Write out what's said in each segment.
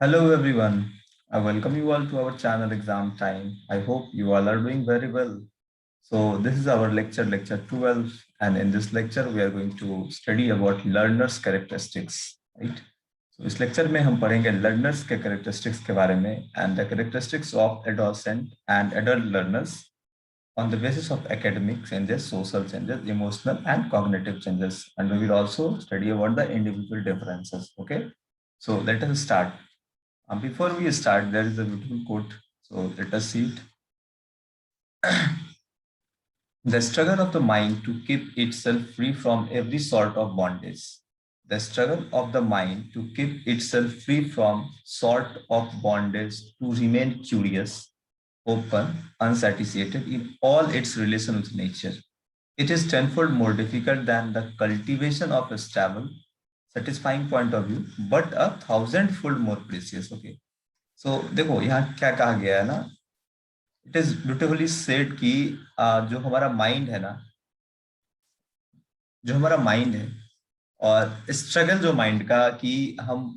Hello everyone. I welcome you all to our channel Exam Time. I hope you all are doing very well. So this is our lecture 12, and in this lecture we are going to study about learners characteristics, right? So इस lecture में हम पढ़ेंगे learners के characteristics के बारे में and the characteristics of adolescent and adult learners on the basis of academic changes, social changes, emotional and cognitive changes, and we will also study about the individual differences. Okay, so let us start. Before we start, there is a beautiful quote. So let us see it. The struggle of the mind to keep itself free from every sort of bondage. The struggle of the mind to keep itself free from sort of bondage, to remain curious, open, unsatiated in all its relation with nature. It is tenfold more difficult than the cultivation of a stable, satisfying point of view, but a thousandfold more precious. Okay. So देखो यहाँ क्या कहा गया है ना, it is beautifully said कि जो हमारा माइंड है ना, जो हमारा माइंड है और स्ट्रगल जो माइंड का कि हम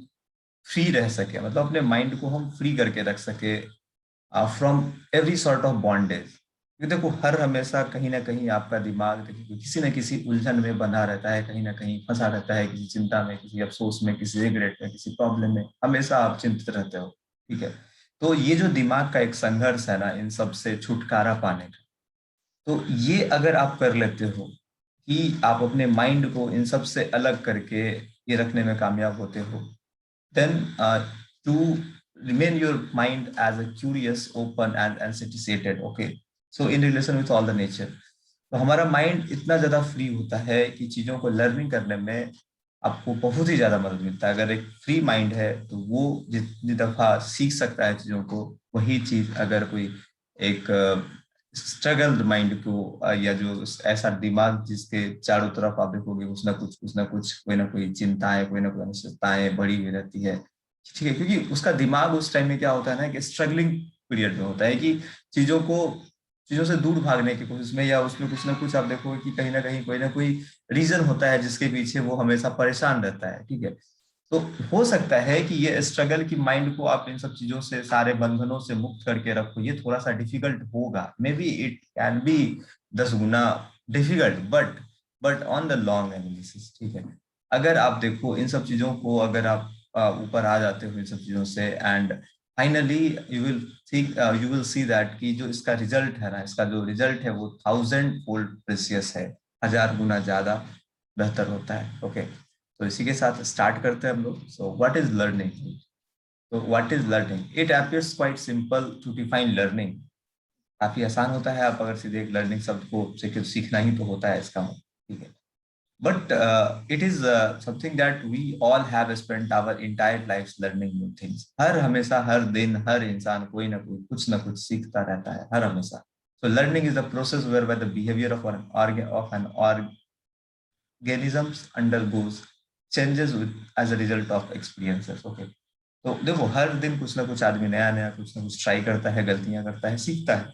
फ्री रह सके, मतलब अपने माइंड को हम फ्री करके रख सके from every sort of bondage. क्योंकि देखो हर हमेशा कहीं ना कहीं आपका दिमाग देखिए किसी न किसी उलझन में बंधा रहता है, कहीं ना कहीं फंसा रहता है, किसी चिंता में, किसी अफसोस में, किसी रिग्रेट में, किसी प्रॉब्लम में, हमेशा आप चिंतित रहते हो। ठीक है, तो ये जो दिमाग का एक संघर्ष है ना, इन सब से छुटकारा पाने का, तो ये अगर आप कर लेते हो कि आप अपने माइंड को इन सब से अलग करके ये रखने में कामयाब होते हो, then to remain your mind as a curious, open and satiated. Okay, so in relation with all the nature, तो हमारा माइंड इतना ज्यादा फ्री होता है कि चीजों को लर्निंग करने में आपको बहुत ही ज्यादा मदद मिलता है। अगर एक फ्री माइंड है तो वो जितनी दफा सीख सकता है चीजों को, वही चीज अगर कोई एक स्ट्रगल्ड माइंड को या जो ऐसा दिमाग जिसके चारों तरफ आप देखोगे कुछ ना कोई चिंताएं, कोई ना कोई अनिश्चितताएं बढ़ी हुई रहती है। ठीक है, क्योंकि उसका दिमाग उस टाइम में क्या होता है ना कि स्ट्रगलिंग पीरियड में होता है कि चीजों को चीजों से दूर भागने की कोशिश में, या उसमें कुछ ना कुछ आप देखोगे कि कहीं ना कोई रीजन होता है जिसके पीछे वो हमेशा परेशान रहता है। ठीक है, तो हो सकता है कि ये स्ट्रगल की माइंड को आप इन सब चीजों से, सारे बंधनों से मुक्त करके रखो। ये थोड़ा सा डिफिकल्ट होगा, may be it can be 10 Guna difficult, but on the long analysis, ठीक है, अगर आप देखो इन सब चीजों को, अगर आप ऊपर आ जाते हो इन सब चीजों से, and finally you will think, you will see that कि जो इसका रिजल्ट है ना, इसका जो रिजल्ट है वो 1000 फोल्ड प्रेसियस है, 1000 गुना ज्यादा बेहतर होता है। ओके, तो इसी के साथ स्टार्ट करते हैं हम लोग। So what is learning? तो what is learning? It appears quite simple to define learning. काफी आसान होता है, आप अगर सीधे एक लर्निंग शब्द को सीखना ही तो होता है इसका मतलब। ठीक है, but it is something that we all have spent our entire lives learning new things. हर हमेशा, हर दिन, हर इंसान कोई ना कुछ सीखता रहता है, हर हमेशा। So learning is the process whereby the behavior of an organism undergoes changes with as a result of experiences. Okay, तो देखो हर दिन कुछ ना कुछ आदमी नया नया कुछ ना कुछ ट्राई करता है, गलतियां करता है, सीखता है,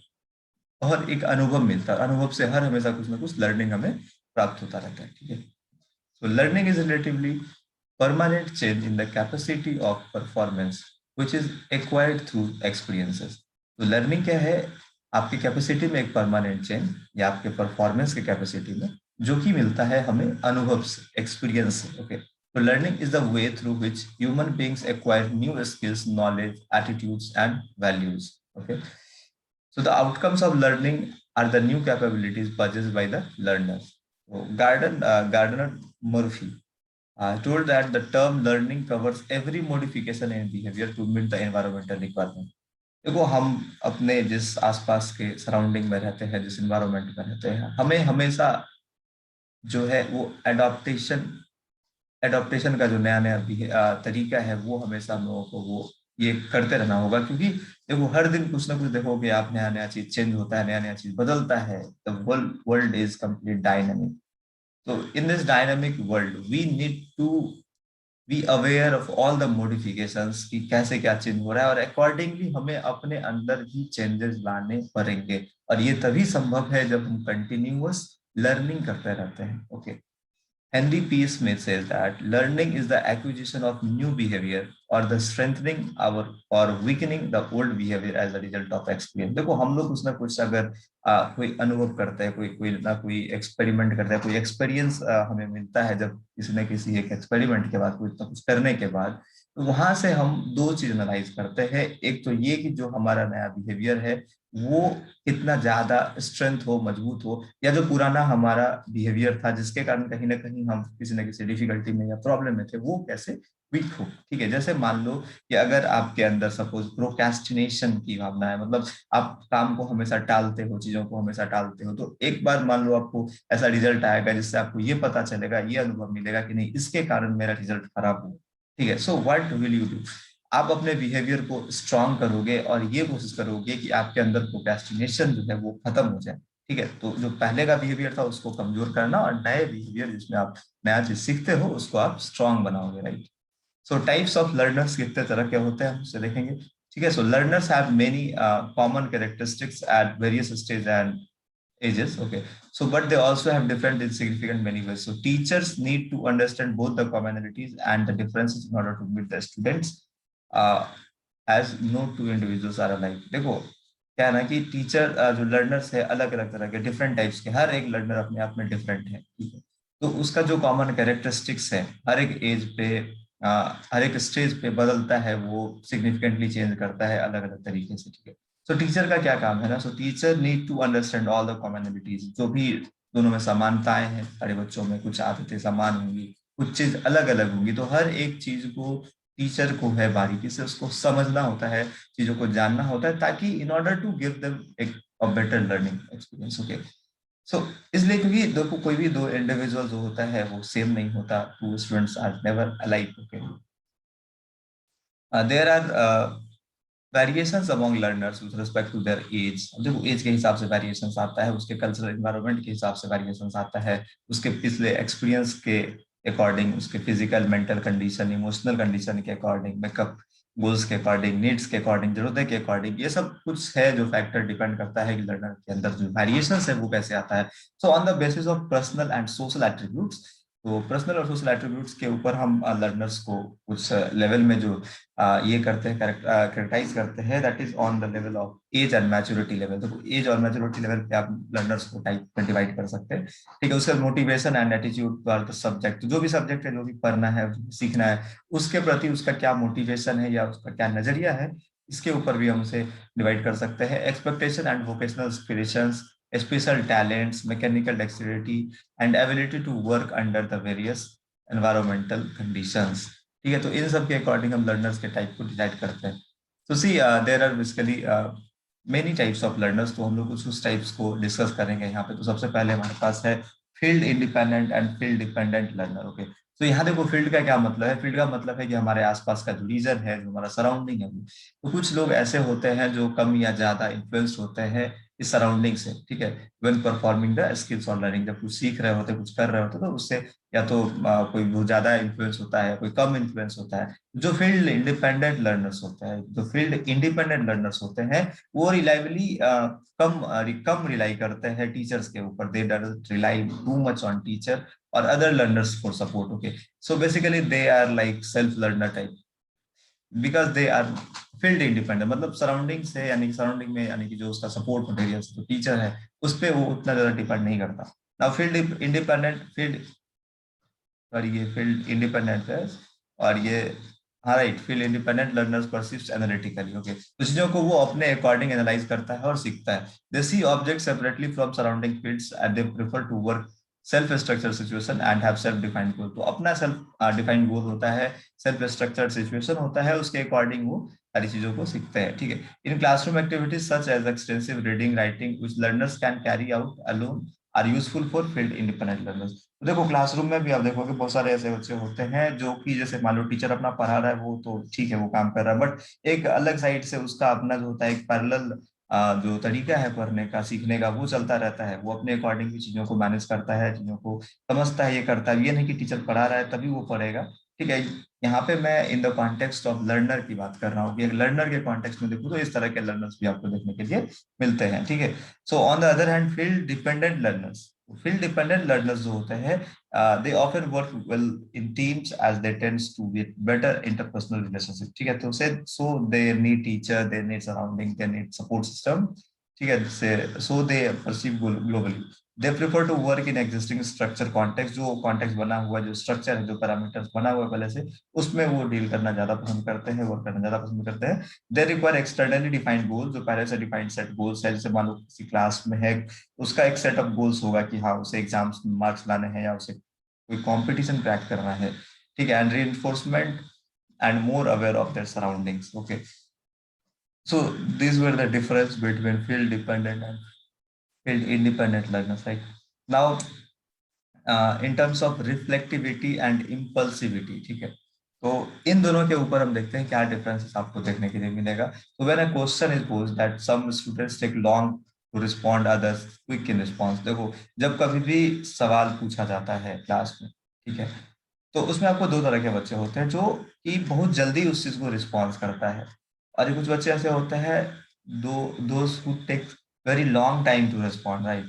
और एक अनुभव मिलता है। अनुभव से हर हमेशा कुछ ना कुछ लर्निंग हमें प्राप्त होता रहता है। ठीक है, so learning is relatively permanent change in the capacity of performance which is acquired through experiences. तो learning क्या है? आपकी कैपेसिटी में एक परमानेंट चेंज, या आपके परफॉर्मेंस के कैपेसिटी में, जो कि मिलता है हमें अनुभव से, एक्सपीरियंस से। ओके, तो learning is the way through which human beings acquire new skills, knowledge, attitudes and values. Okay, so the outcomes of learning are the new capabilities possessed by the learner. So Gardner Murphy told that the term learning covers every modification in behavior to meet the environmental requirement. देखो हम अपने जिस आसपास के surrounding में रहते हैं, जिस इन्वायरमेंट में रहते हैं, हमें हमेशा जो है वो एडॉप्टेशन का जो नया नया तरीका है, वो हमेशा हम लोगों को वो ये करते रहना होगा। क्योंकि देखो हर दिन कुछ ना कुछ देखोगे आप, नया नया चीज चेंज होता है, नया नया चीज बदलता है। The world is complete dynamic. तो in this dynamic world we need to be aware of all the modifications कि कैसे क्या चेंज हो रहा है, और अकॉर्डिंगली हमें अपने अंदर भी चेंजेस लाने पड़ेंगे। और ये तभी संभव है जब हम कंटिन्यूअस लर्निंग करते रहते हैं। Okay, Henry P. Smith says that learning is the acquisition of new behavior और द स्ट्रेंथनिंग आवर और weakening the old behaviour as a result of experience. देखो हम लोग कुछ ना कुछ अगर कोई अनुभव करता है, कोई एक्सपेरिमेंट करता है, कोई एक्सपीरियंस हमें मिलता है, जब किसी न किसी एक एक्सपेरिमेंट के बाद, कुछ ना कुछ करने के बाद, तो वहां से हम दो चीज एनालाइज करते हैं। एक तो ये कि जो हमारा नया बिहेवियर है वो कितना ज्यादा स्ट्रेंथ हो, मजबूत हो, या जो पुराना हमारा बिहेवियर था जिसके कारण कहीं ना कहीं हम किसी न किसी डिफिकल्टी में या प्रॉब्लम में थे, वो कैसे वीक हो। ठीक है, जैसे मान लो कि अगर आपके अंदर सपोज प्रोक्रेस्टिनेशन की भावना है, मतलब आप काम को हमेशा टालते हो, चीजों को हमेशा टालते हो, तो एक बार मान लो आपको ऐसा रिजल्ट आएगा जिससे आपको ये पता चलेगा, ये अनुभव मिलेगा कि नहीं, इसके कारण मेरा रिजल्ट खराब हुआ। ठीक है, so what will you do? आप अपने बिहेवियर को स्ट्रांग करोगे और ये कोशिश करोगे कि आपके अंदर प्रोक्रेस्टिनेशन जो है वो खत्म हो जाए। ठीक है, तो जो पहले का बिहेवियर था उसको कमजोर करना, और नए बिहेवियर जिसमें आप नया चीज सीखते हो उसको आप स्ट्रांग बनाओगे, right? So types of learners कितने तरह के होते हैं हम उसे देखेंगे। ठीक है, सो learners have many common characteristics at various stage and ages. Okay, so but they also have different in significant many ways. So teachers need to understand both the commonalities and the differences in order to meet the students, uh, as no two individuals are alike. देखो क्या है ना कि teacher जो learners है अलग अलग तरह के, डिफरेंट टाइप्स के, हर एक लर्नर अपने आप में डिफरेंट है। ठीक है, तो उसका जो कॉमन कैरेक्टरिस्टिक्स है हर एक एज पे, हर एक स्टेज पे बदलता है, वो सिग्निफिकेंटली चेंज करता है अलग अलग तरीके से। ठीक है, सो टीचर का क्या काम है ना, so teacher need to understand all the commonalities, जो भी दोनों में समानताएं हैं, सारे बच्चों में कुछ आदतें समान होंगी, कुछ चीज अलग अलग होंगी, तो हर एक चीज को टीचर को है बारीकी से उसको समझना होता है, चीजों को जानना होता है, ताकि in order to give them एक better learning experience. Okay, so इसलिए क्योंकि देखो कोई भी दो इंडिविजुअल जो होता है वो सेम नहीं होता, two students are never alike. Okay, there are variations among learners with respect to their age. देखो एज के हिसाब से वेरिएशंस आता है, उसके कल्चरल एनवायरनमेंट के हिसाब से वेरिएशंस आता है, उसके पिछले एक्सपीरियंस के अकॉर्डिंग, उसके physical mental condition, emotional condition के अकॉर्डिंग, मेकअप गोल्स के अकॉर्डिंग, नीड्स के अकॉर्डिंग, जरूरतें के अकॉर्डिंग, ये सब कुछ है जो फैक्टर डिपेंड करता है कि लर्नर के अंदर जो वेरिएशंस है वो कैसे आता है। So on the basis of personal and social attributes, तो पर्सनल और सोशल एट्रीब्यूट्स के ऊपर हम लर्नर्स को कुछ लेवल में जो ये करते हैं, कैरेक्टराइज करते हैं, that is on the level of age and maturity level. तो एज और मैच्योरिटी लेवल पे आप लर्नर्स को टाइप में डिवाइड कर सकते हैं। ठीक है, उसका motivation and attitude toward the subject, जो भी सब्जेक्ट है, जो भी पढ़ना है, सीखना है, उसके प्रति उसका क्या मोटिवेशन है या उसका क्या नजरिया है, इसके ऊपर भी हम उसे डिवाइड कर सकते हैं। Expectation and vocational aspirations, special talents, mechanical dexterity and ability to work under the various environmental conditions. ठीक है, तो इन सब के अकॉर्डिंग हम लर्नर्स के टाइप को डिसाइड करते हैं। तो see there are basically many types of learners, तो हम लोग उस टाइप्स को डिस्कस करेंगे यहाँ पे। तो सबसे पहले हमारे पास है field independent and field dependent learner. Okay, तो यहाँ देखो फील्ड का क्या मतलब है। फील्ड का मतलब है कि हमारे आसपास का जो रीजन है, जो हमारा सराउंडिंग है, तो कुछ लोग ऐसे होते हैं जो कम या ज्यादा इन्फ्लुएंस्ड होते हैं इस सराउंडिंग से। ठीक है, व्हेन परफॉर्मिंग द स्किल्स और लर्निंग, जब कुछ सीख रहे होते, कुछ कर रहे होते, तो उससे या तो कोई बहुत ज्यादा इन्फ्लुएंस होता है, कोई कम इन्फ्लुएंस होता है। जो फील्ड इंडिपेंडेंट लर्नर्स होते हैं, जो फील्ड इंडिपेंडेंट लर्नर्स होते हैं, वो रिलायबली कम रिलाई करते हैं टीचर्स के ऊपर। They don't rely too much on teacher or other learners for support. Okay, so basically they are like self learner type, because they are field independent, मतलब surrounding से, यानी सराउंडिंग में, यानी कि जो उसका सपोर्ट मटेरियल जो टीचर है उस पर वो उतना ज्यादा डिपेंड नहीं करता। नाउ फील्ड इंडिपेंडेंट, फील्ड, और ये फील्ड इंडिपेंडेंट है, और ये, हाँ right, field independent learners perceives analytically. Okay, तो चीजों को वो अपने अकॉर्डिंग एनालाइज करता है और सीखता है। They see object separately from surrounding fields and they prefer to work self structure situation and have self defined goal. तो अपना सेल्फ डिफाइंड गोल होता है, सेल्फ स्ट्रक्चर्ड सिचुएशन होता है, उसके अकॉर्डिंग वो सारी चीजों को सीखते हैं। ठीक है, in classroom activities such as extensive reading writing which learners can carry out alone are useful for field independent learners. तो देखो क्लासरूम में भी आप देखोगे बहुत सारे ऐसे बच्चे होते हैं जो कि जैसे मान लो टीचर अपना पढ़ा रहा है, वो तो ठीक है, वो काम कर रहा है, बट एक अलग साइड से उसका अपना जो होता है एक पैरेलल जो तरीका है पढ़ने का, सीखने का, वो चलता रहता है। वो अपने अकॉर्डिंग भी चीजों को मैनेज करता है, चीजों को समझता है, ये करता है। ये नहीं कि टीचर पढ़ा रहा है तभी वो पढ़ेगा। ठीक है, यहाँ पे मैं in the context of learner की बात कर रहा हूँ कि एक लर्नर के कॉन्टेक्स्ट में देखूँ तो इस तरह के लर्नर्स भी आपको देखने के लिए मिलते हैं। ठीक है, so on the other hand field dependent learners, field dependent learners जो होते हैं, they often work well in teams as they tends to get better interpersonal relationship, ठीक है। तो say so they need teacher, they need surrounding, they need support system, ठीक है। Say so they perceive globally, they prefer to work in existing structure context, जो context बना हुआ, जो structure है, जो पैरामीटर्स बना हुआ है पहले से, उसमें वो डील करना ज्यादा पसंद करते हैं, वर्क करना ज्यादा पसंद करते हैं। दे रिक्वायर एक्सटर्नली डिफाइंड गोल, जो पहले से डिफाइंड सेट गोल्स है, जैसे मान लो किसी क्लास में है, उसका एक सेट ऑफ गोल्स होगा कि हाँ उसे एग्जाम्स में मार्क्स लाने हैं या उसे कोई कंपटीशन क्रैक करना है, ठीक है। And reinforcement and more aware of their surroundings, okay. So these were the difference between field dependent and field independent learners, right? Now, in terms of reflectivity and impulsivity, ठीक है। तो इन दोनों के ऊपर हम देखते हैं क्या डिफरेंसेस आपको देखने के लिए मिलेगा। तो when a question is posed that some students take long to respond, others quick in response. देखो, जब कभी भी सवाल पूछा जाता है क्लास में, ठीक है, तो उसमें आपको दो तरह के बच्चे होते हैं, जो कि बहुत जल्दी उस चीज को रिस्पॉन्स करता है, और कुछ बच्चे ऐसे होते हैं दो दोस्त who take very long time to respond, right.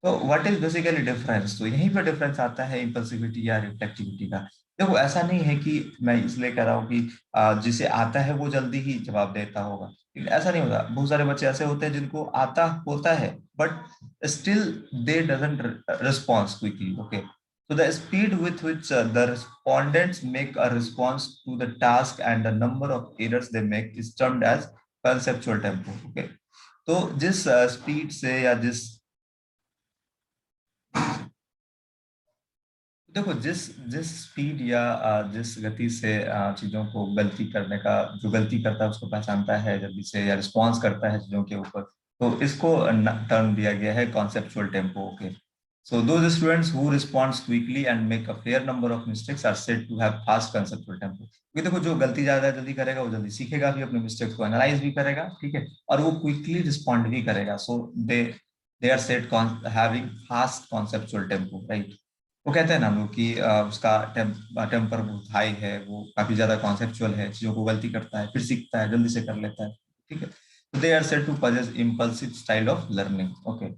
तो व्हाट इज बेसिकली डिफरेंस, तो यहीं पर डिफरेंस आता है इम्पल्सिविटी या रिफ्लेक्टिविटी का। देखो, ऐसा नहीं है कि मैं इसलिए कह रहा हूँ कि जिसे आता है वो जल्दी ही जवाब देता होगा, लेकिन ऐसा नहीं होता। बहुत सारे बच्चे ऐसे होते हैं जिनको आता होता है, but still they doesn't response quickly, okay. So the speed with which the respondents make a response to the task and the number of errors they make is termed as conceptual tempo, okay। तो जिस speed से या जिस, देखो, जिस जिस speed या जिस गति से चीजों को गलती करने का, जो गलती करता है उसको पहचानता है जल्दी से या रिस्पॉन्स करता है चीजों के ऊपर, तो इसको टर्म दिया गया है conceptual tempo, okay. So those students who responds quickly and make a fair number of mistakes are said to have fast conceptual tempo, क्योंकि देखो, जो गलती ज्यादा जल्दी करेगा वो जल्दी सीखेगा भी, अपने मिस्टेक्स को एनालाइज भी करेगा, ठीक है, और वो क्विकली रिस्पॉन्ड भी करेगा। So they are said having fast conceptual tempo, right. वो कहते हैं ना हम लोग कि उसका टेम्पर बहुत हाई है, वो काफी ज्यादा कॉन्सेप्चुअल है, चीजों को गलती करता है फिर सीखता है, जल्दी से कर लेता है, ठीक है। तो they are said to possess impulsive style of learning, okay.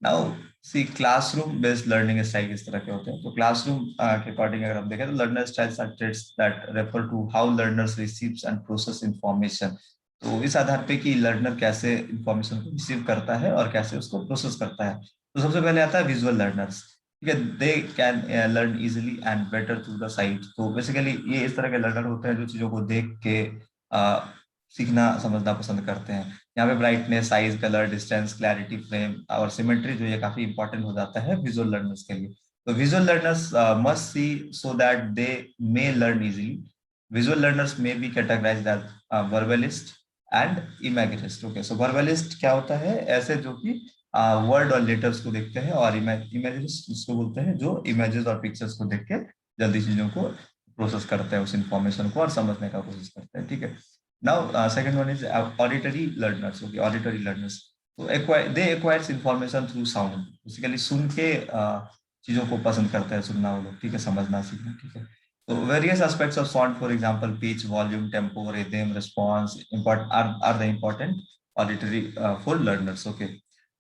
Now see, classroom based learning style किस तरह के होते हैं। तो क्लासरूम के अकॉर्डिंग अगर हम देखें तो learner styles are traits that refer to how learners receives and process information. तो इस आधार पे कि लर्नर कैसे इंफॉर्मेशन को रिसीव करता है और कैसे उसको प्रोसेस करता है। तो सबसे पहले आता है विजुअल लर्नर्स, ठीक है। They can learn easily and better through the site. तो बेसिकली ये इस तरह के लर्नर होते हैं जो चीजों को देख के सीखना समझना पसंद करते हैं। यहाँ पे brightness, size, colour, distance, clarity, frame और सिमेट्री जो ये काफी इंपॉर्टेंट हो जाता है विजुअल लर्नर्स के लिए। तो visual learners must see so that they may learn easily. Visual learners may be categorized as verbalist and imaginist, okay. So verbalist क्या होता है, ऐसे जो कि वर्ड और लेटर्स को देखते हैं, और इमेजिनिस्ट उसको बोलते हैं जो इमेजेस और पिक्चर्स को देख के जल्दी चीजों को प्रोसेस करते हैं, उस इंफॉर्मेशन को और समझने का कोशिश करते हैं, ठीक है। Now, second one is auditory learners. Okay, auditory learners. तो they acquires information through sound. Basically सुन के चीजों को पसंद करते हैं सुनना वो लोग, ठीक है, समझना सीखना, ठीक है। तो various aspects of sound, for example, pitch, volume, tempo, rhythm, response, are the important auditory for learners. Okay,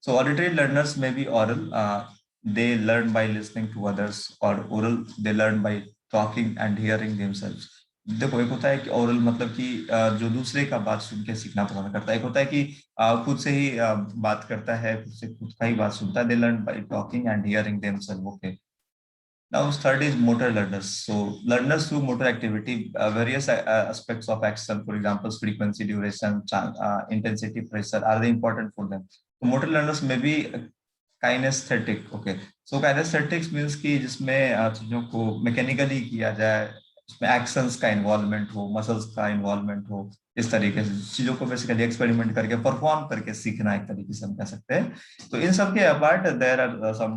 so auditory learners may be oral. They learn by listening to others, or oral they learn by talking and hearing themselves. देखो, एक होता है कि oral मतलब कि जो दूसरे का बात सुन के सीखना पसंद करता है, एक होता है कि खुद से ही बात करता है, खुद से खुद का ही बात सुनता है। They learn by talking and hearing themselves, okay. Now third is motor learners. So learners through motor activity, various aspects of action, for example frequency, duration, intensity, pressure are the important for them. तो motor learners में भी kinaesthetic, okay. So kinaesthetics means कि जिसमें चीजों को mechanically किया जाए, उसमें एक्शंस का इन्वॉल्वमेंट हो, मसल्स का इन्वॉल्वमेंट हो, इस तरीके से चीजों को बेसिकली एक्सपेरिमेंट करके परफॉर्म करके सीखना, एक तरीके से हम कह सकते हैं। तो इन सब के apart there are some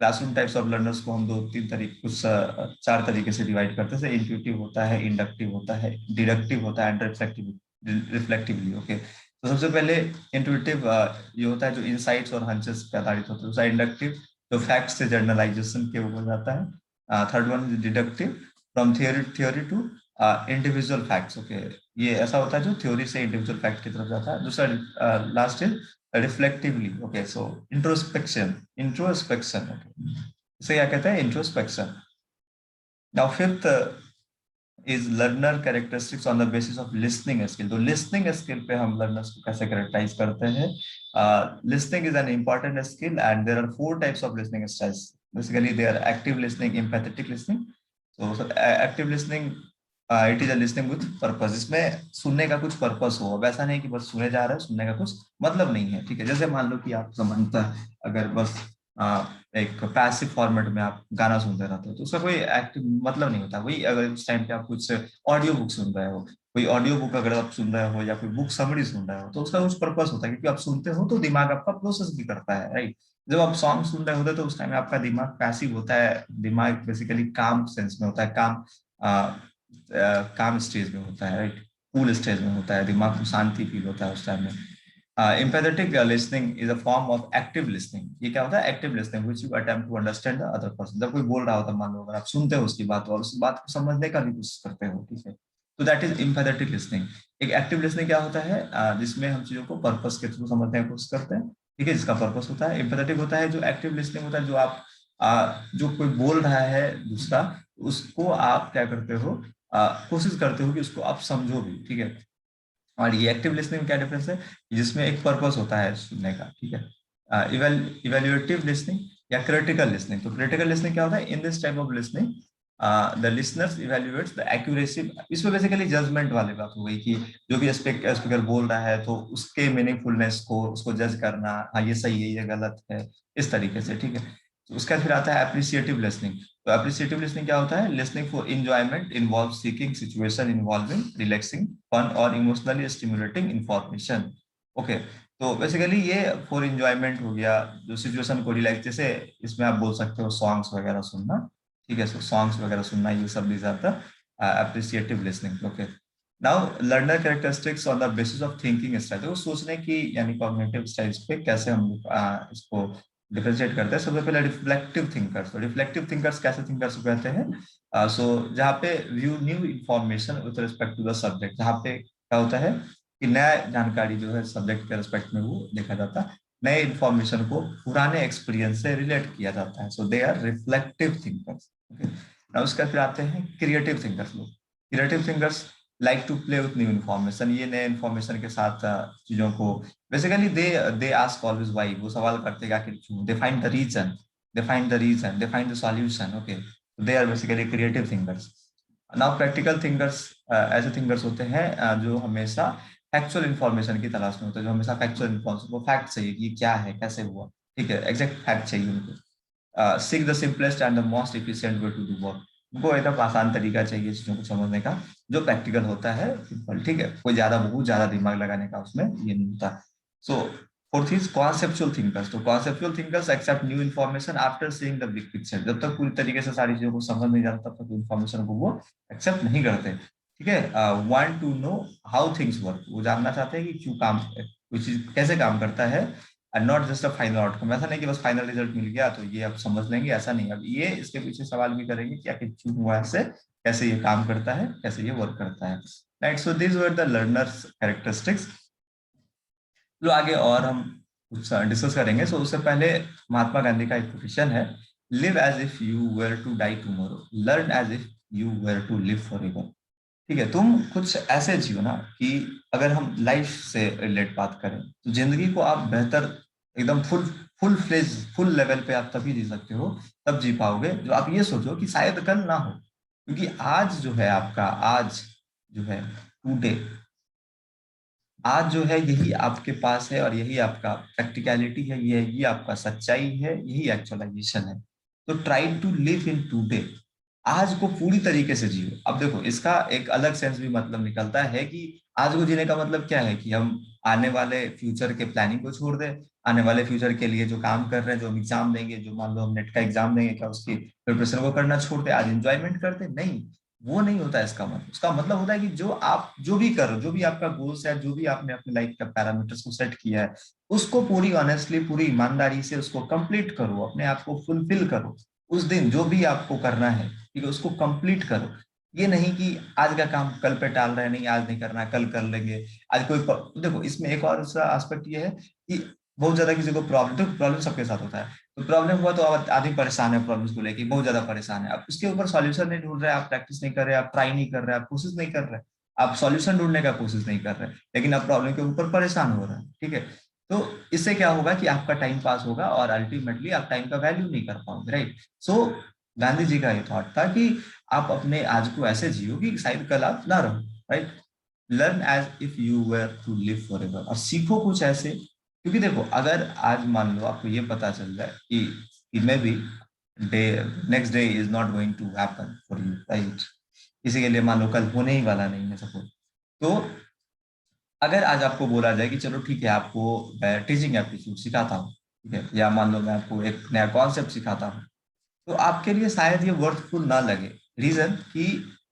classroom types of learners को हम दो तीन तरीके, कुछ चार तरीके से डिवाइड करते हैं। इंट्यूटिव होता है, इंडक्टिव होता है, डिडक्टिव होता है एंड रिफ्लेक्टिवली, ओके। तो सबसे पहले इंट्यूटिव ये होता है जो इनसाइट्स और हंचेस पे आधारित होता है। दूसरा इंडक्टिव, जो फैक्ट्स से जनरलाइजेशन के ऊपर जाता है। Third one is deductive, from theory to individual facts, okay. ये ऐसा होता है जो थ्योरी से इंडिविजुअल फैक्ट की तरफ जाता है। दूसरा last is reflectively, okay, so introspection, introspection, okay, इसे क्या कहते हैं, introspection. Now fifth is learner characteristics on the basis of listening skill. तो लिसनिंग स्किल पे हम लर्नर्स को कैसे कैरेक्टराइज करते हैं? Listening is an important skill and there are 4 types of listening styles. Basically they are active listening, empathetic listening. तो active listening, it is a listening with purpose. इसमें सुनने का कुछ पर्पस हो, वैसा नहीं कि बस सुने जा रहा है, सुनने का कुछ मतलब नहीं है, ठीक है। जैसे मान लो कि आप समानता अगर बस एक पैसिव फॉर्मेट में आप गाना सुनते रहते हो तो उसका कोई एक्टिव मतलब नहीं होता। वही अगर उस टाइम पे आप कुछ ऑडियो बुक सुन रहे हो, कोई ऑडियो बुक अगर आप सुन रहे हो या कोई बुक समरी सुन रहे हो तो उसका कुछ पर्पस होता है, क्योंकि आप सुनते हो तो दिमाग आपका प्रोसेस भी करता है, राइट। जब आप सॉन्ग सुन रहे होते हैं तो उस टाइम में आपका दिमाग पैसिव होता है, दिमाग बेसिकली काम सेंस में होता है, काम स्टेज में होता है, राइट, कूल स्टेज में होता है, दिमाग को शांति फील होता है उस टाइम में। Empathetic listening is a form of active listening. ये क्या होता है? Active listening which you attempt to understand the other person. जब कोई बोल रहा होता है, मान लो अगर आप सुनते हो उसकी बात और उस बात को समझने का भी कोशिश करते हो, ठीक है, तो दैट इज एम्पैथेटिक लिसनिंग। एक एक्टिव लिसनिंग क्या होता है? जिसमें हम चीजों को पर्पस के थ्रू समझने की कोशिश करते हैं, ठीक है, जिसका पर्पस होता है। एम्पैथेटिक होता है जो एक्टिव लिसनिंग होता है, जो आप जो कोई बोल रहा है दूसरा, उसको आप क्या करते हो, कोशिश करते हो कि उसको आप समझो भी, ठीक है। और ये एक्टिव लिसनिंग में क्या डिफरेंस है? जिसमें एक पर्पस होता है सुनने का, ठीक है। इवेल्युएटिव लिसनिंग या क्रिटिकल लिसनिंग। तो क्रिटिकल लिसनिंग क्या होता है? In this type of listening the listeners evaluates the accuracy. इसमें बेसिकली जजमेंट वाली बात हो गई कि जो भी स्पीकर बोल रहा है तो उसके मीनिंगफुलनेस को उसको जज करना, हाँ ये सही है, ये गलत है, इस तरीके से, ठीक है। तो उसका फिर आता है अप्रिसिएटिव लिसनिंग। तो अप्रिसिएटिव लिसनिंग क्या होता है? Listening for enjoyment involve seeking situation involving relaxing fun और इमोशनली स्टिमुलेटिंग इंफॉर्मेशन। ओके, तो बेसिकली ये फॉर एंजॉयमेंट हो गया, जो सिचुएशन को रिलैक्स, जैसे इसमें आप बोल सकते हो सॉन्ग्स वगैरह सुनना, ठीक है, सॉन्ग्स वगैरह सुनना, ये सब भी ज्यादा appreciative listening. Okay, now learner characteristics on the basis of thinking style. तो सोचने की यानी कॉग्निटिव स्टाइल्स पे कैसे हम इसको डिफरेंशिएट करते हैं। सबसे पहले रिफ्लेक्टिव थिंकर्स। तो रिफ्लेक्टिव थिंकर्स कैसे थिंकर्स को कहते हैं? सो जहाँ पे view new information with respect to the subject, जहाँ पे क्या होता है कि नया जानकारी जो है सब्जेक्ट के रिस्पेक्ट में वो देखा जाता है, नए इंफॉर्मेशन को पुराने एक्सपीरियंस से रिलेट किया जाता है। So they are reflective thinkers. Okay, उसके फिर आते हैं क्रिएटिव थिंकर्स। लोग creative thinkers like to play with new information. ये नए इन्फॉर्मेशन के साथ चीजों को basically they ask always why. वो सवाल करते हैं कि आखिर क्यों। They find the reason, they find the solution. Okay, they are basically creative thinkers. Now practical thinkers ऐसे थिंकर्स होते हैं जो हमेशा फैक्चुअल इन्फॉर्मेशन की तलाश में होते हैं, जो हमेशा फैक्चुअल इन्फॉर्मेशन को फैक्ट चाहिए कि ये क्या है, कैसे हुआ, ठीक है, एग्जैक्ट फैक्ट चाहिए उनको। Seek the simplest and the most efficient way to do work. उनको एकदम आसान तरीका चाहिए चीजों को समझने का, जो प्रैक्टिकल होता है, सिंपल, ठीक है, कोई ज्यादा बहुत ज्यादा दिमाग लगाने का उसमें ये नहीं होता। So fourth is conceptual thinkers. तो conceptual thinkers accept new information after seeing the big picture. जब तक पूरी तरीके से सारी चीजों को समझ नहीं जाता तब तक इन्फॉर्मेशन को वो एक्सेप्ट नहीं करते, ठीक है। Want to know how things work. वो जानना चाहते हैं कि क्यों काम, कोई चीज कैसे काम करता है, and not just a final outcome. ऐसा नहीं कि बस फाइनल रिजल्ट मिल गया तो ये आप समझ लेंगे, ऐसा नहीं। अब ये इसके पीछे सवाल भी करेंगे कि आखिर क्यों हुआ ऐसे, कैसे ये काम करता है, कैसे ये वर्क करता है, right. So this were the learners characteristics. जो आगे और हम कुछ डिस्कस करेंगे, सो उससे पहले महात्मा गांधी का एक क्वेश्चन है, live as if you were to die tomorrow, learn as if you were to live forever. ठीक है, तुम कुछ ऐसे जियो ना कि अगर हम लाइफ से रिलेट बात करें तो जिंदगी को आप बेहतर, एकदम full full fledge full level पे आप तभी जी सकते हो, तब जी पाओगे जो आप ये सोचो कि शायद कल ना हो। क्योंकि आज जो है आपका, आज जो है टुडे, आज जो है यही आपके पास है और यही आपका प्रैक्टिकलिटी है, यही आपका सच्चाई है, यही एक्चुअलाइजेशन है। तो try to live in today. आज को पूरी तरीके से जियो। अब देखो इसका एक अलग सेंस भी मतलब निकलता है कि आज को जीने का मतलब क्या है कि हम आने वाले फ्यूचर के प्लानिंग को छोड़ दें, आने वाले फ्यूचर के लिए जो काम कर रहे हैं, जो हम एग्जाम देंगे, जो मान लो हम नेट का एग्जाम देंगे, क्या उसकी प्रिपरेशन को करना छोड़ दें, आज एंजॉयमेंट करते? नहीं, वो नहीं होता है इसका मतलब। उसका मतलब होता है कि जो आप जो भी कर रहे हो, जो भी आपका गोल्स है, जो भी आपने अपनी लाइफ का पैरामीटर्स को सेट किया है, उसको पूरी ऑनेस्टली, पूरी ईमानदारी से उसको कंप्लीट करो, अपने आप को फुलफिल करो। उस दिन जो भी आपको करना है, ठीक है, उसको कंप्लीट करो। ये नहीं कि आज का काम कल पे टाल रहे हैं, नहीं आज नहीं करना, कल कर लेंगे। आज कोई देखो इसमें एक और एस्पेक्ट ये है कि बहुत ज्यादा किसी को प्रॉब्लम, तो प्रॉब्लम सबके साथ होता है, तो प्रॉब्लम हुआ तो आदमी परेशान है, प्रॉब्लम्स को लेके बहुत ज्यादा परेशान है, आप उसके ऊपर सॉल्यूशन नहीं ढूंढ रहे, आप प्रैक्टिस नहीं कर रहे, आप ट्राई नहीं कर रहे, आप कोशिश नहीं कर रहे, आप सॉल्यूशन ढूंढने का कोशिश नहीं कर रहे, लेकिन आप प्रॉब्लम के ऊपर परेशान हो रहे हैं, ठीक है। तो इससे क्या होगा कि आपका टाइम पास होगा और अल्टीमेटली आप टाइम का वैल्यू नहीं कर पाओगे, राइट। सो गांधी जी का ये थॉट था कि आप अपने आज को ऐसे जियो कि शायद कल आप ना रहो, right. Learn as if you were to live forever, और सीखो कुछ ऐसे, क्योंकि देखो अगर आज मान लो आपको ये पता चल जाए कि maybe day next day is not going to happen for you, right, किसी के लिए मान लो कल होने ही वाला नहीं है सपोज, तो अगर आज आपको बोला जाए कि चलो ठीक है आपको मैं टीचिंग एप्टीट्यूड सिखाता हूँ, ठीक है, या मान लो मैं आपको एक नया कॉन्सेप्ट सिखाता हूँ, तो आपके लिए शायद ये वर्थफुल ना लगे। रीजन कि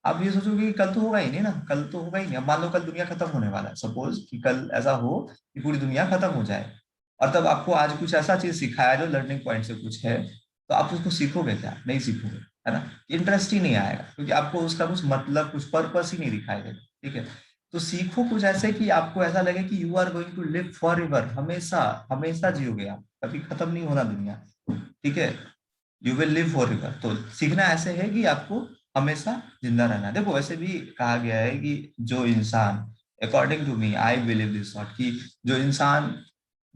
आप ये सोचोगे कि कल तो होगा ही नहीं ना, कल तो होगा ही नहीं। अब मान लो कल दुनिया खत्म होने वाला है, सपोज कि कल ऐसा हो कि पूरी दुनिया खत्म हो जाए, और तब आपको आज कुछ ऐसा चीज सिखाया जो लर्निंग पॉइंट से कुछ है, तो आप उसको सीखोगे क्या? नहीं सीखोगे, है ना। इंटरेस्ट ही नहीं आएगा, क्योंकि आपको उसका कुछ मतलब, कुछ पर्पस ही नहीं दिखाई देगा, ठीक है। तो सीखो कुछ ऐसे कि आपको ऐसा लगे कि you are going to live forever, हमेशा हमेशा जियोगे आप, कभी खत्म नहीं होना दुनिया, ठीक है। You will live for ever, तो सीखना ऐसे है कि आपको हमेशा जिंदा रहना है। देखो वैसे भी कहा गया है कि जो इंसान, according to me I believe this thought, कि जो इंसान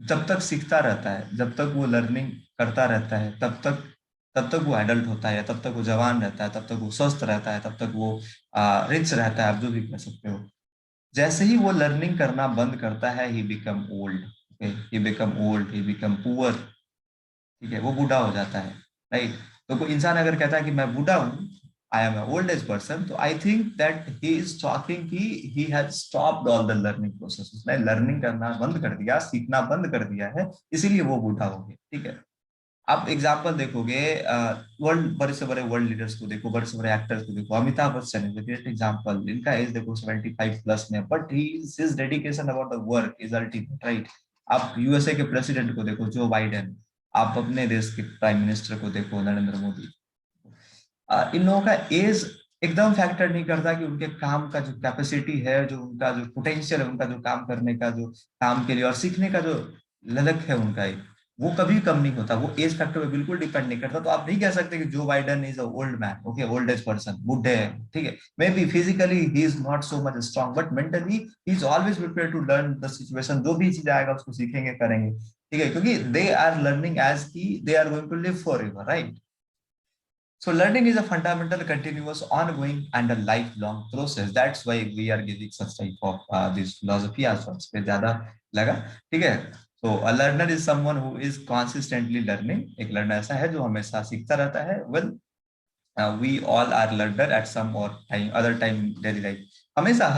जब तक सीखता रहता है, जब तक वो लर्निंग करता रहता है, तब तक वो एडल्ट होता है, तब तक वो जवान रहता है, तब तक वो स्वस्थ रहता है, तब तक वो रिच रहता है, आप जो भी कह सकते हो। जैसे ही वो लर्निंग करना बंद करता है, he become old, he become old, he become poor, ठीक है, वो बूढ़ा हो जाता है, राइट। तो कोई इंसान अगर कहता है कि मैं बूढ़ा हूँ, I am old age person, तो I think that he is talking कि he has stopped all the learning process, उसने लर्निंग करना बंद कर दिया, सीखना बंद कर दिया है, इसीलिए वो बूढ़ा हो गया, ठीक है। आप एग्जाम्पल देखोगे, वर्ल्ड, बड़े से बड़े वर्ल्ड लीडर्स को देखो, बड़े से बड़े एक्टर्स को देखो, Amitabh Bachchan is great example, इनका एज देखो 75 प्लस में, but he his dedication about the work is ultimate, right. आप यूएसए के प्रेसिडेंट को देखो, जो बाइडेन, आप अपने देश के प्राइम मिनिस्टर को देखो, नरेंद्र मोदी, इन लोगों का एज एकदम फैक्टर नहीं करता कि उनके काम का जो कैपेसिटी है, जो उनका जो पोटेंशियल है, उनका जो काम करने का, जो काम के लिए और सीखने का जो ललक है उनका, एक वो कभी कम नहीं होता, वो एज फैक्टर पे बिल्कुल डिपेंड नहीं करता। तो आप नहीं कह सकते कि Joe Biden is a old man, okay, old age person, बुढ़े है, ठीक है, may be physically he is not so much strong, but mentally he is always prepare to learn the situation, जो भी चीज आएगा उसको सीखेंगे, करेंगे, ठीक है, क्योंकि दे आर लर्निंग एज की they are going to live forever, right. So learning is a fundamental, continuous, ongoing, and a lifelong process. That's why we are giving such type of this philosophy as well. पे ज्यादा लगा, ठीक है। So a learner is someone who is consistently learning. एक learner ऐसा है जो हमेशा सीखता रहता है। Well, we all are learner at some or time, other time daily life. हमेशा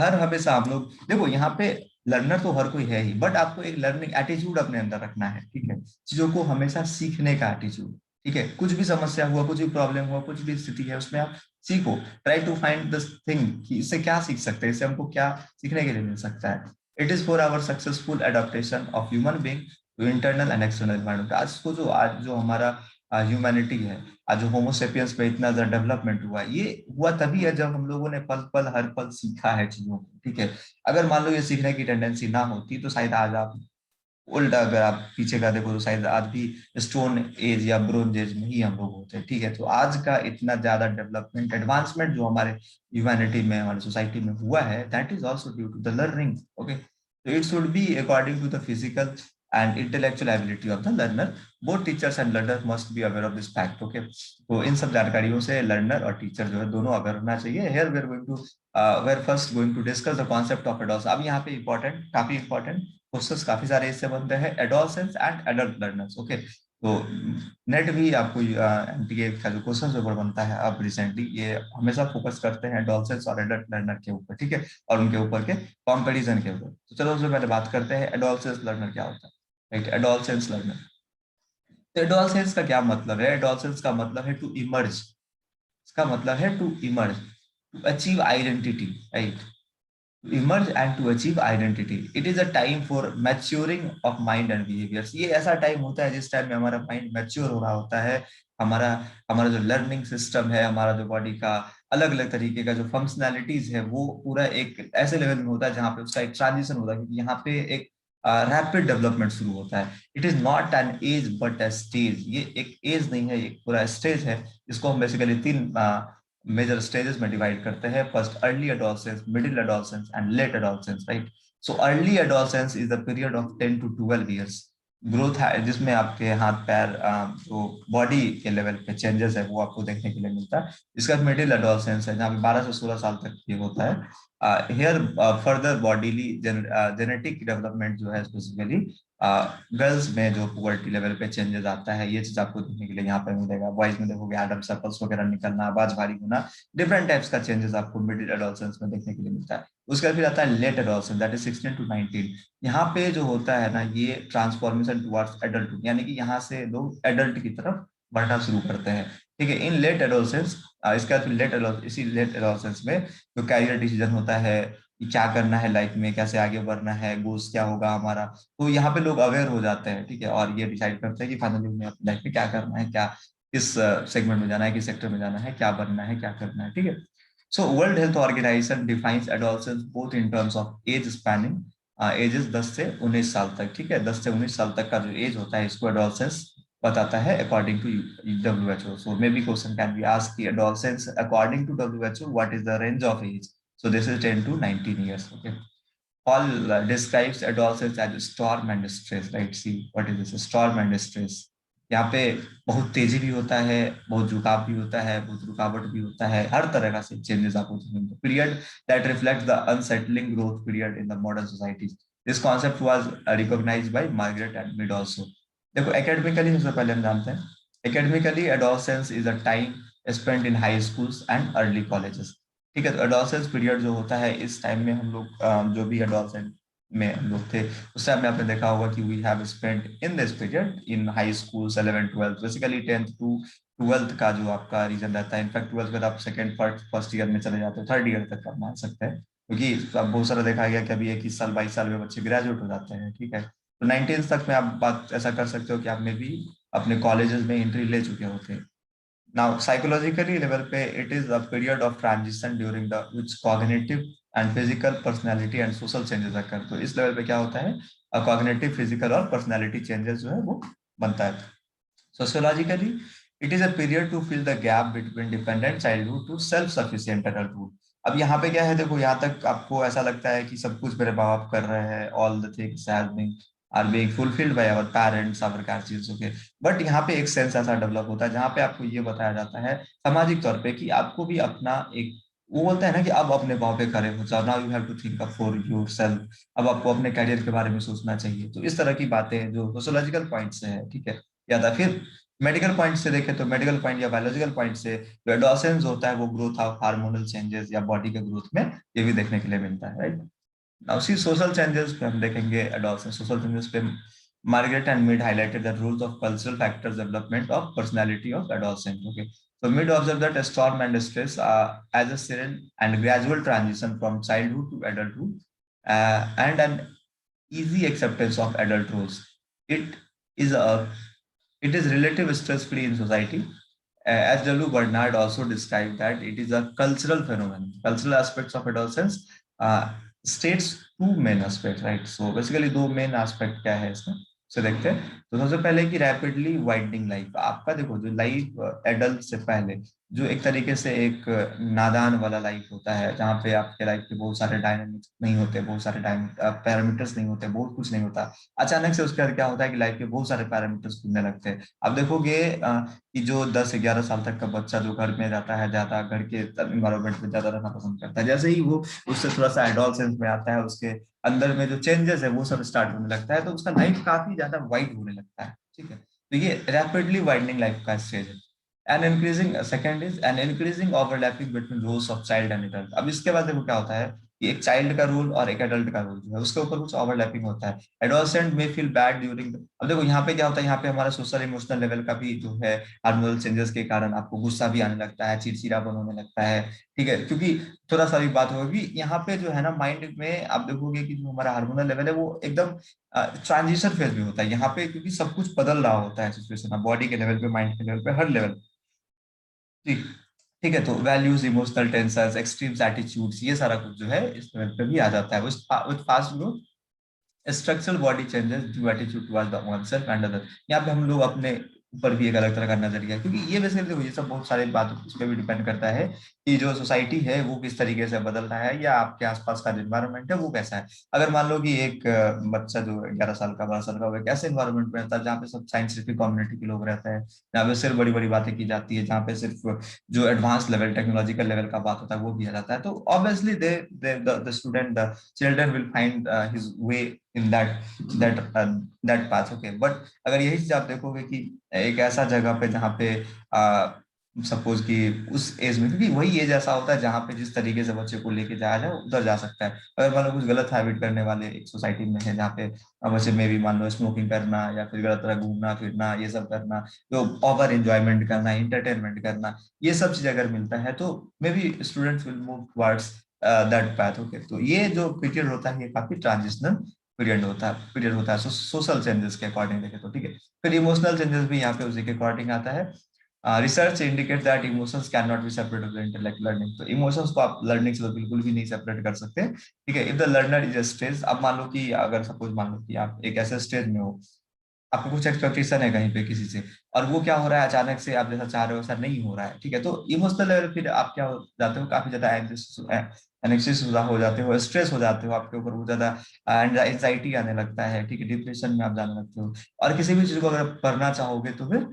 हम लोग देखो यहाँ पे लर्नर तो हर कोई है ही, बट आपको एक लर्निंग एटीट्यूड अपने अंदर रखना है, ठीक है, चीजों को हमेशा सीखने का एटीट्यूड, ठीक है। कुछ भी समस्या हुआ, कुछ भी प्रॉब्लम हुआ, कुछ भी स्थिति है, उसमें आप सीखो, try to find this thing कि इससे क्या सीख सकते हैं, इससे हमको क्या सीखने के लिए मिल सकता है। It is for our successful adaptation of human being to internal and external environment. आज जो हमारा ह्यूमैनिटी है, आज जो होमोसेपियंस पे इतना ज्यादा डेवलपमेंट हुआ है, ये हुआ तभी है जब हम लोगों ने पल पल हर पल सीखा है चीजों को, ठीक है। अगर मान लो ये सीखने की टेंडेंसी ना होती, तो शायद आज आप ओल्ड, अगर आप पीछे का देखो तो शायद आज भी स्टोन एज या ब्रोंज एज में ही हम लोग होते हैं, ठीक है। तो आज का इतना ज्यादा डेवलपमेंट, एडवांसमेंट जो हमारे ह्यूमैनिटी में, हमारी सोसाइटी में हुआ है, that is also due to the learning, okay. तो it should be according to the physical and intellectual ability of the learner. Both teachers and learner must be aware of this fact, okay. तो इन सब जानकारियों से learner और teacher जो है दोनों अवेयर होना चाहिए। Here we are going to were first going to discuss the concept of adult. अब यहाँ पे इंपॉर्टेंट, काफी इंपॉर्टेंट क्वेश्चंस काफी सारे इससे बनते हैं, adolescence and adult learners, okay. तो नेट भी आपको एमटीए का जो क्वेश्चन पेपर बनता है अब रिसेंटली, ये हमेशा फोकस करते हैं एडोलसेंस और एडल्ट लर्नर के ऊपर, ठीक है, और उनके ऊपर के कंपैरिजन के ऊपर। तो चलो उससे पहले बात करते हैं एडोलसेंस लर्नर क्या होता है, राइट। एडोलसेंस लर्नर, तो एडोलसेंस का क्या मतलब है? एडोलसेंस का मतलब है टू इमर्ज, इसका मतलब है to emerge, to achieve identity, right, to emerge and to achieve identity. It is a time for maturing of mind and behaviors. ये ऐसा टाइम होता है जिस टाइम में हमारा माइंड मैच्योर हो रहा होता है, हमारा हमारा जो लर्निंग सिस्टम है, हमारा जो बॉडी का अलग अलग तरीके का जो फंक्शनैलिटीज है, वो पूरा एक ऐसे लेवल में होता है जहाँ पे उसका एक ट्रांजिशन होता है, क्योंकि यहाँ पे एक रैपिड डेवलपमेंट शुरू होता है। It is not an age but a stage, ये एक एज नहीं है, ये एक पूरा स्टेज है। इसको हम बेसिकली तीन मेजर स्टेजेस में डिवाइड करते हैं। First early adolescence, middle adolescence and let adolescence, right. So early adolescence is the period of 10 to 12 years। Growth है जिसमें आपके हाथ पैर जो बॉडी के लेवल पे चेंजेस है वो आपको देखने के लिए मिलता है। इसका मिडिल एडोलसेंस है जहाँ पे 12 से 16 साल तक ये होता है। Here further bodily genetic development जो है स्पेसिफिकली गर्ल्स में जो पुबर्टी लेवल पे चेंजेस आता है, ये चीज आपको देखने के लिए यहाँ पे मिलेगा। बॉयज में देखोगे एडम सेपल्स वगैरह निकलना, आवाज भारी होना, डिफरेंट टाइप्स का चेंजेस आपको मिडिल एडोलसेंस में देखने के लिए मिलता है। उसके बाद फिर आता है late adolescence, that is 16 to 19। यहाँ पे जो होता है ना, ये ट्रांसफॉर्मेशन टुवर्ड्स एडल्टहुड, यानी कि यहाँ से लोग एडल्ट की तरफ बढ़ना शुरू करते हैं। ठीक है, इन लेट एडोलसेंस, इसके बाद फिर इसी लेट एडोलसेंस में जो कैरियर डिसीजन होता है कि क्या करना है लाइफ में, कैसे आगे बढ़ना है, गोल्स क्या होगा हमारा, तो यहाँ पे लोग अवेयर हो जाते हैं। ठीक है, और ये डिसाइड करते हैं कि फाइनली उन्हें अपनी लाइफ में क्या करना है, क्या किस सेगमेंट में जाना है, किस सेक्टर में जाना है, क्या बनना है, क्या करना है। ठीक है, so World Health Organization defines adolescence both in terms of age spanning, ages 10 से 19 साल तक। ठीक है, 10 से 19 साल तक का जो एज होता है इसको एडोलसेंस बताता है according to WHO। So may be question can be asked कि adolescence according to WHO what is the range of age. So this is 10 to 19 years. Okay. Paul describes adolescence as storm and stress. Right. See what is this? Storm and stress. यहाँ पे बहुत तेजी भी होता है, बहुत झुकाव भी होता है, बहुत रुकावट भी होता है, हर तरह का से चेंजेस आपको देखने period that reflects the unsettling growth period in the modern societies. This concept was recognized by Margaret and Mead also. देखो एकेडमिकली सबसे पहले हम जानते हैं, academically adolescence is a time spent in high schools and early colleges. ठीक है, तो adolescence period जो होता है इस टाइम में हम लोग जो भी एडोलसेंट में हम लोग थे उस टाइम में आपने देखा होगा कि we have spent in this period in high schools 11th 12th, basically 10th to 12th का जो आपका रीजन रहता है। इनफैक्ट 12th में आप सेकंड फर्स्ट ईयर में चले जाते हो, थर्ड ईयर तक आप मान सकते हैं, क्योंकि अब बहुत सारा देखा गया कि अभी 21 साल 22 साल में बच्चे ग्रेजुएट हो जाते हैं। ठीक है, तो 19 तक में आप बात ऐसा कर सकते हो कि आपने भी अपने कॉलेजेस में एंट्री ले चुके होते हैं। Now, psychologically level पे it is a period of transition during the which cognitive and physical personality and social changes occur। तो इस लेवल पे क्या होता है, cognitive, physical और personality changes जो है वो बनता है। Sociologically, it is a period to fill the gap between dependent childhood to self-sufficient adulthood। अब यहाँ पे क्या है, देखो यहाँ तक आपको ऐसा लगता है कि सब कुछ मेरे माँ बाप कर रहे हैं, all the things has been are being fulfilled by our parents, our guardians, okay। But यहाँ पे एक सेंस ऐसा डेवलप होता है जहाँ पे आपको ये बताया जाता है सामाजिक तौर पे कि आपको भी अपना एक, वो बोलते हैं ना कि अब अपने पाँव पे खड़े हो जाओ, now you have to think up for yourself. अब आपको अपने करियर के बारे में सोचना चाहिए। तो इस तरह की बातें जो सोशोलॉजिकल पॉइंट से है, ठीक है, या था फिर मेडिकल पॉइंट से देखें तो मेडिकल पॉइंट या बायोलॉजिकल पॉइंट से जो एडोसेंस होता है वो ग्रोथ ऑफ हार्मोनल चेंजेस या बॉडी के ग्रोथ में ये भी देखने के लिए मिलता है, right. Now see social changes पे हम देखेंगे एडोसेंस सोशल चेंजेस पे Margaret and Mead highlighted the roles of cultural factors development of personality of adolescent. Okay, so Mead observed that a storm and stress as a serene and gradual transition from childhood to adulthood and an easy acceptance of adult roles. It is a it is relative stress-free in society. As W. Bernard also described that it is a cultural phenomenon. Cultural aspects of adolescence states two main aspects, right? So basically दो main aspect क्या है इसमें से देखते हैं। तो सबसे पहले कि रैपिडली वाइडनिंग लाइफ, आपका देखो जो लाइफ एडल्ट से पहले जो एक तरीके से एक नादान वाला लाइफ होता है जहाँ पे आपके लाइफ के बहुत सारे डायनामिक्स नहीं होते, बहुत सारे पैरामीटर्स नहीं होते, बहुत कुछ नहीं होता। अचानक से उसके बाद क्या होता है कि लाइफ के बहुत सारे पैरामीटर्स खुलने लगते हैं। आप देखोगे कि जो 10 से 11 साल तक का बच्चा जो घर में रहता है, ज्यादा घर के इन्वायरमेंट में ज्यादा रहना पसंद करता है, जैसे ही वो उससे थोड़ा सा एडोलसेंस में आता है उसके अंदर में जो चेंजेस है वो सब स्टार्ट होने लगता है, तो उसका लाइफ काफी ज्यादा वाइड होने लगता है। ठीक है, तो ये रैपिडली वाइडनिंग लाइफ का स्टेज है। And increasing second is an increasing overlapping between roles of child and adult. अब इसके बाद देखो क्या होता है कि एक चाइल्ड का रोल और एक एडल्ट का रोल जो है उसके ऊपर कुछ ओवरलैपिंग होता है। एडोलसेंट में फील बैड ड्यूरिंग, अब देखो यहाँ पे क्या होता है, यहाँ पे हमारा सोशल इमोशनल लेवल का भी जो है हार्मोनल चेंजेस के कारण आपको गुस्सा भी आने लगता है, चिड़चिड़ापन होने लगता है। ठीक है, क्योंकि थोड़ा सा भी बात होगी यहाँ पे जो है ना माइंड में आप देखोगे कि जो हमारा हार्मोनल लेवल है वो एकदम ट्रांजिशन फेज में होता है यहाँ पे, क्योंकि सब कुछ बदल रहा होता है सिचुएशन, बॉडी के लेवल पे, माइंड के लेवल पे, हर लेवल। ठीक ठीक है, तो values, emotional tensors, extremes attitudes, ये सारा कुछ जो है इस लेवल पे भी आ जाता है with fast growth. Structural body changes due attitude towards the oneself and other. यहाँ पे हम लोग अपने ऊपर भी एक अलग तरह का नजरिया है, क्योंकि ये बेसिकली देखो ये सब बहुत सारी बातों इस पे भी डिपेंड करता है कि जो सोसाइटी है वो किस तरीके से बदल रहा है, या आपके आसपास का जो एनवायरनमेंट है वो कैसा है। अगर मान लो कि एक बच्चा जो 11 साल का 12 साल का वो एक ऐसे एनवायरनमेंट में रहता है जहाँ पे सब साइंटिफिक कम्युनिटी के लोग रहते हैं, जहाँ पे सिर्फ बड़ी बड़ी बातें की जाती है, जहाँ पे सिर्फ जो एडवांस लेवल टेक्नोलॉजिकल लेवल का बात होता है वो किया जाता है, तो obviously the student the children will find his way in that path. Okay, but अगर यही चीज आप देखोगे कि एक ऐसा जगह पे जहाँ पे सपोज कि उस एज में, क्योंकि वही एज ऐसा होता है जहाँ पे जिस तरीके से बच्चे को लेके जाया जाए उधर जा सकता है। अगर मान लो कुछ गलत हैबिट करने वाले एक सोसाइटी में है, जहाँ पे बच्चे में भी मान लो स्मोकिंग करना या फिर गलत तरह घूमना फिरना ये सब करना, तो ओवर एंजॉयमेंट करना, इंटरटेनमेंट करना, ये सब चीज अगर मिलता है तो may be students will move towards that path. Okay, तो ये जो पीरियड होता है ये काफी ट्रांजिशनल पीरियड होता है सोशल चेंजेस के अकॉर्डिंग देखें तो, ठीक है। फिर इमोशनल चेंजेस भी यहाँ पे उसी के अकॉर्डिंग आता है। Research indicate that emotions can not be separate of the intellect learning. तो इमोशंस को आप लर्निंग से तो बिल्कुल भी नहीं सेपरेट कर सकते, ठीक है। If the learner is a stage, अब मान लो कि अगर सपोज मान लो कि आप एक ऐसे स्टेज में हो, आपको कुछ एक्सपेक्टेशन है कहीं पे किसी से, और वो क्या हो रहा है अचानक से आप जैसा चाह रहे हो वैसा नहीं हो रहा है, ठीक है, तो इमोशनल लेवल फिर आप क्या हो जाते हो, काफी ज्यादा एंग्जाइटी हो जाते हो, स्ट्रेस हो जाते हो, आपके ऊपर बहुत ज्यादा एंजाइटी आने लगता है, ठीक है, डिप्रेशन में आप जाने लगते हो, और किसी भी चीज को अगर पढ़ना चाहोगे तो फिर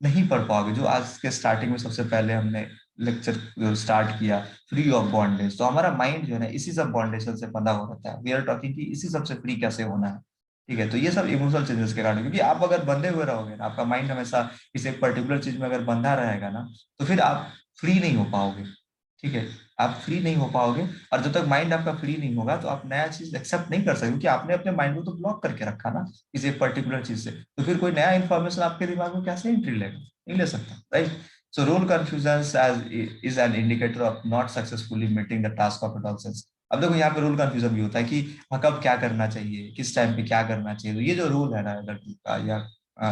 नहीं पढ़ पाओगे। जो आज के स्टार्टिंग में सबसे पहले हमने लेक्चर स्टार्ट किया, फ्री ऑफ बॉन्डेज, तो हमारा माइंड जो है ना इसी सब बॉन्डेशन से बंधा हो रहता है। वी आर टॉकिंग कि इसी सबसे फ्री कैसे होना है, ठीक है। तो ये सब इमोशनल चेंजेस के कारण, क्योंकि आप अगर बंधे हुए रहोगे ना, आपका माइंड हमेशा किसी एक पर्टिकुलर चीज में अगर बंधा रहेगा ना, तो फिर आप फ्री नहीं हो पाओगे, ठीक है, आप फ्री नहीं हो पाओगे। और जब तक माइंड आपका फ्री नहीं होगा तो आप नया चीज एक्सेप्ट नहीं कर सकते, क्योंकि आपने अपने माइंड को तो ब्लॉक करके रखा ना किसी एक पर्टिकुलर चीज से, तो फिर कोई नया इन्फॉर्मेशन आपके दिमाग में कैसे एंट्री लेगा, नहीं ले सकता, right. So role confusion is an indicator of not successfully meeting the task of adolescence. अब देखो यहाँ पे रूल कंफ्यूजन भी होता है कि हाँ कब क्या करना चाहिए, किस टाइम पे क्या करना चाहिए, तो ये जो रूल है ना लड़की का या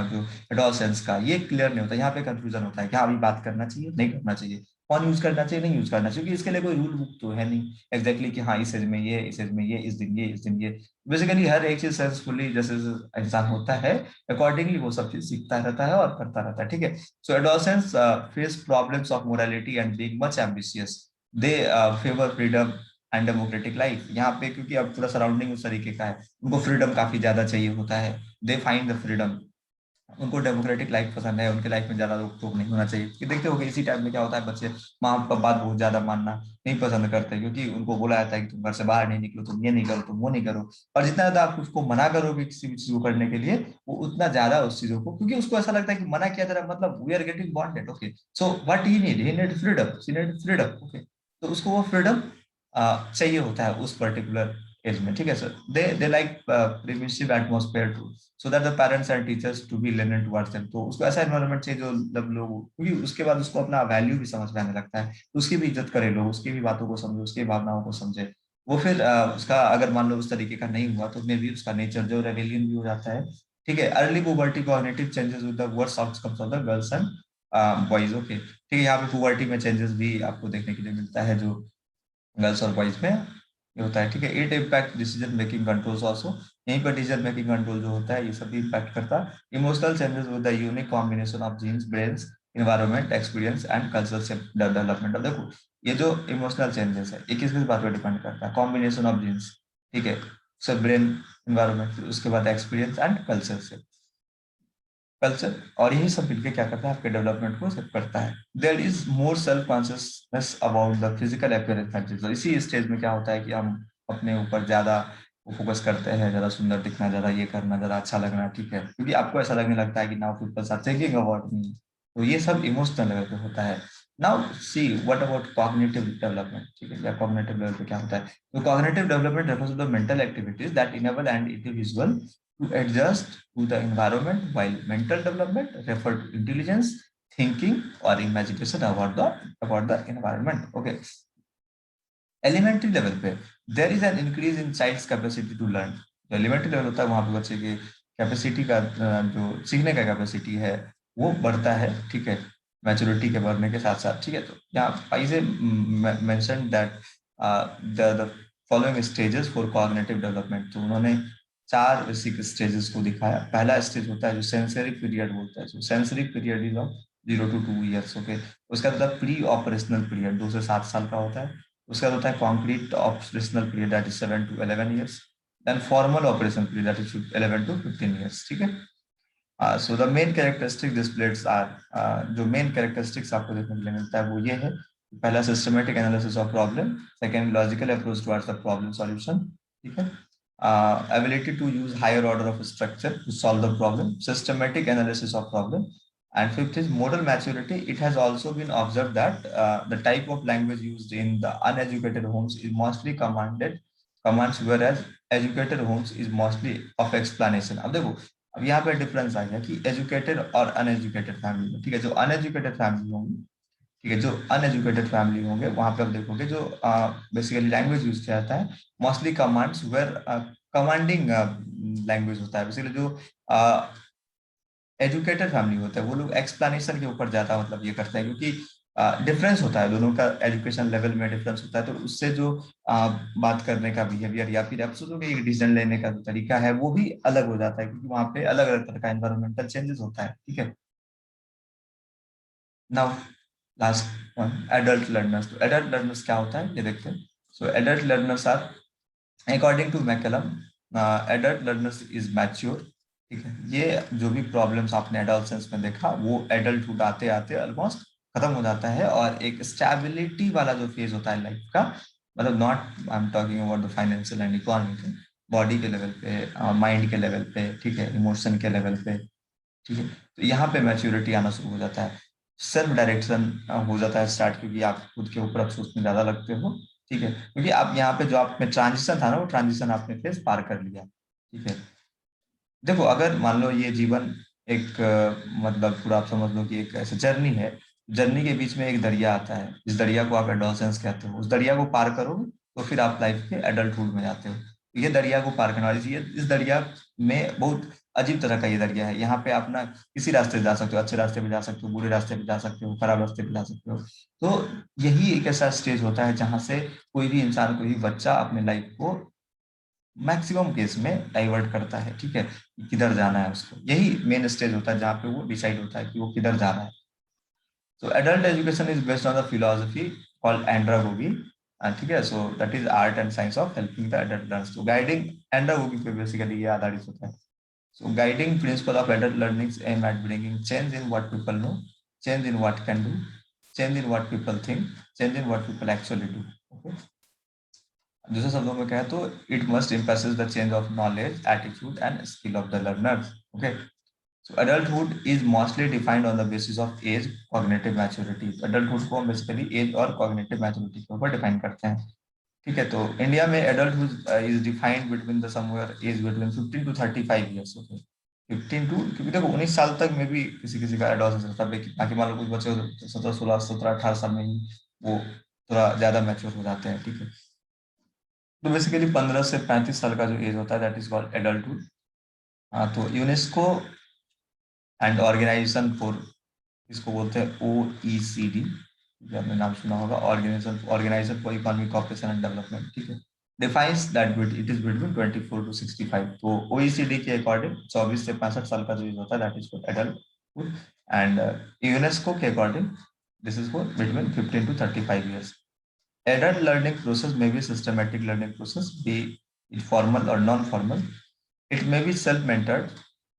जो एडोलसेंस का, ये क्लियर नहीं होता। यहाँ पे कंफ्यूजन होता है कि हाँ अभी बात करना चाहिए नहीं करना चाहिए, कौन यूज करना चाहिए नहीं यूज करना चाहिए, क्योंकि इसके लिए कोई रूल बुक तो है नहीं एग्जैक्टली कि हाँ इस एज में ये, इस एज में ये, इस दिन ये, इस दिन ये। बेसिकली हर एक चीज सेंसफुली जैसे जैसे इंसान होता है अकॉर्डिंगली वो सब चीज सीखता रहता है और करता रहता है, ठीक है। So adolescence face problems of morality and being much ambitious, they favour freedom and democratic life. यहाँ पे क्योंकि अब पूरा सराउंडिंग उस तरीके का है, उनको फ्रीडम काफी ज्यादा चाहिए होता है, दे फाइंड द फ्रीडम, उनको डेमोक्रेटिक लाइफ पसंद है, उनके लाइफ में ज्यादा रोक टोक नहीं होना चाहिए। कि देखते हो कि इसी टाइम में क्या होता है, बच्चे माँ बाप का बात बहुत ज्यादा मानना नहीं पसंद करते, क्योंकि उनको बोला जाता है कि तुम घर से बाहर नहीं निकलो, तुम ये नहीं करो, तुम वो नहीं करो। और जितना ज्यादा आप उसको मना करोगे किसी भी चीज को करने के लिए, वो उतना ज्यादा उस चीजों को, क्योंकि उसको ऐसा लगता है कि मना किया जा रहा है मतलब we are getting bonded. Okay, so what he need freedom, she need freedom. Okay, तो उसको वो फ्रीडम चाहिए होता है उस पर्टिकुलर एज में, ठीक है sir. They like primitive atmosphere too, so that the parents and teachers to be lenient towards them. तो उसको ऐसा एनवायरनमेंट चाहिए जो मतलब लोग, क्योंकि उसके बाद उसको अपना वैल्यू भी समझ में आने लगता है, तो उसकी भी इज्जत करे लोग, उसकी भी बातों को समझे, उसकी भावनाओं को समझे। वो फिर उसका अगर मान लो उस तरीके का नहीं हुआ तो मे भी उसका नेचर जो रेबेलियन भी हो जाता है, ठीक है। Early puberty cognitive changes with the worst outcomes of the girls and boys. Okay, ठीक है, यहाँ पे पुबर्टी में चेंजेस भी आपको देखने के लिए मिलता है जो गर्ल्स और बॉयज में ये होता है, ठीक है। It impact decision making controls also, यहीं पर डिसीजन मेकिंग कंट्रोल जो होता है ये सभी इम्पैक्ट करता है। Emotional changes with the unique combination of genes, brains, environment, experience and cultural development. अब देखो ये जो इमोशनल चेंजेस है ये किस किस बात पर डिपेंड करता है, कॉम्बिनेशन ऑफ जीन्स, ठीक है, सब ब्रेन, इन्वायरमेंट, उसके बाद एक्सपीरियंस एंड कल्चर से, कल्चर, और यही सब मिलकर क्या करता है आपके डेवलपमेंट को सेट करता है। There is more self consciousness about the physical appearance. इसी स्टेज में क्या होता है कि हम अपने ऊपर ज्यादा फोकस करते हैं, ज्यादा सुंदर दिखना, ज्यादा ये करना, ज्यादा अच्छा लगना, ठीक है, क्योंकि आपको ऐसा लगने लगता है कि now peoples are thinking about me. तो ये सब इमोशनल लेवल पे होता है। Now see what about cognitive development, ठीक है, या कॉग्निटिव लेवल पे क्या होता है। तो cognitive development refers to the mental activities that enable and individual to adjust to the environment, while mental development refer to intelligence, thinking or imagination about the environment. Okay, elementary level पे there is an increase in child's capacity to learn. जो elementary level होता है वहां पे बच्चे की capacity का जो सीखने का कैपेसिटी है वो बढ़ता है, ठीक है, मैच्योरिटी के बढ़ने के साथ साथ, ठीक है। तो यहाँ आई से mention that the following stages for cognitive development, तो उन्होंने 4 बेसिक स्टेजेस को दिखाया। पहला स्टेज होता है जो सेंसरी पीरियड बोलते हैं, sensory period is of 0 to 2 years। Okay, उसका होता है प्री ऑपरेशनल पीरियड, 2 से 7 साल का होता है। उसका होता है concrete operational period, that is 7 to 11 years। Then formal operation period, that is 11 to 15 years। ठीक है। So the main characteristic displays are, जो मेन कैरेक्टरिस्टिक्स आपको देखने के लिए मिलता है वो ये है। पहला systematic analysis of problem, second logical approach towards the problem solution. ठीक है। ability to use higher order of structure to solve the problem, systematic analysis of problem, and fifth is moral maturity. It has also been observed that the type of language used in the uneducated homes is mostly commands, whereas educated homes is mostly of explanation। अब देखो, अब यहाँ पे difference आ गया कि educated और uneducated family में। ठीक है, जो अनएजुकेटेड फैमिली होंगी, ठीक है, जो अनएजुकेटेड फैमिली होंगे वहां पे आप देखोगे जो बेसिकली लैंग्वेज यूज किया जाता है mostly commands, where commanding language होता है। बेसिकली जो एजुकेटेड फैमिली होता है वो लोग एक्सप्लेनेशन के ऊपर ज्यादा मतलब ये करते हैं, क्योंकि डिफरेंस होता है दोनों का, एजुकेशन लेवल में डिफरेंस होता है, तो उससे जो बात करने का बिहेवियर या फिर आप सोचोगे एक डिसीजन लेने का जो तरीका है वो भी अलग हो जाता है, क्योंकि वहाँ पे अलग अलग तरह का एनवायरमेंटल चेंजेस होता है। ठीक है। Now last one, adult learners. तो एडल्ट लर्नर्स क्या होता है ये देखते हैं। So adult learners are, according to McCallum, adult learners is mature. ठीक है, ये जो भी प्रॉब्लम्स आपने एडोलसेंस में देखा वो एडल्टहुड आते आते ऑलमोस्ट खत्म हो जाता है, और एक स्टेबिलिटी वाला जो फेज होता है लाइफ का, मतलब not I am talking about the financial and economic, body के लेवल पे, माइंड के लेवल पे, ठीक है, इमोशन के लेवल पे। ठीक है, तो यहाँ पे मैच्योरिटी आना शुरू हो जाता है, सेल्फ डायरेक्शन हो जाता है स्टार्ट, क्योंकि आप खुद के ऊपर अब सोचने ज्यादा लगते हो। ठीक है, क्योंकि आप यहाँ पे जो आप में ट्रांजिशन था ना, वो ट्रांजिशन आपने फेस पार कर लिया। ठीक है। देखो, अगर मान लो ये जीवन एक मतलब पूरा आप समझ लो कि एक ऐसा जर्नी है, जर्नी के बीच में एक दरिया आता है, इस दरिया को आप एडोलसेंस कहते हो, उस दरिया को पार करोगे तो फिर आप लाइफ के एडल्टहुड में जाते हो। ये दरिया को पार करने वाली चीज है। इस दरिया में बहुत अजीब तरह का ये दरिया है। यहाँ पे आप ना किसी रास्ते से जा सकते हो, अच्छे रास्ते पे जा सकते हो, बुरे रास्ते पे जा सकते हो, खराब रास्ते पे जा सकते हो। तो यही एक ऐसा स्टेज होता है जहां से कोई भी इंसान, कोई भी बच्चा अपने लाइफ को मैक्सिमम केस में डाइवर्ट करता है। ठीक है, कि किधर जाना है उसको, यही मेन स्टेज होता है जहाँ पे वो डिसाइड होता है कि वो किधर जा रहा है। So adult education is based on the philosophy called andragogy। ठीक है, so that is art and science of helping the adult learns। तो guiding andragogy पे बेसिकली ये आधारित होता है। So guiding principle of adult learnings aim at bringing change in what people know, change in what can do, change in what people think, change in what people actually do। Okay? दूसरे शब्दों में कहें तो it must impresses the change of knowledge, attitude and skill of the learners. Okay, so adulthood is mostly defined on the basis of age, cognitive maturity। adulthood को हम basically as और cognitive maturity के ऊपर define करते हैं। ठीक है, तो इंडिया में adulthood is defined between the somewhere age between 15 to 35 years। Okay, 15 to, क्योंकि देखो 19 साल तक में भी किसी किसी का एडोलसेंस रहता है, बाकी मान लो कुछ बच्चे 17 16 17 18 साल में ही वो थोड़ा ज्यादा मैच्योर हो जाते हैं। ठीक है, तो बेसिकली 15 से 35 साल का जो एज होता है दैट इज कॉल्ड एडल्टहुड। हाँ, तो यूनेस्को एंड ऑर्गेनाइजेशन फॉर, इसको बोलते हैं OECD, जो आपने नाम सुना होगा, organization organization for economic cooperation and development. ठीक है, defines that it is between 24 to 65। तो OECD के अकॉर्डिंग 24 से 65 साल का जो एज होता है that is for adulthood, and UNESCO के according this is for between 15 to 35 years। Adult learning process may be systematic learning process, be it formal or non-formal। It may be self-mentored,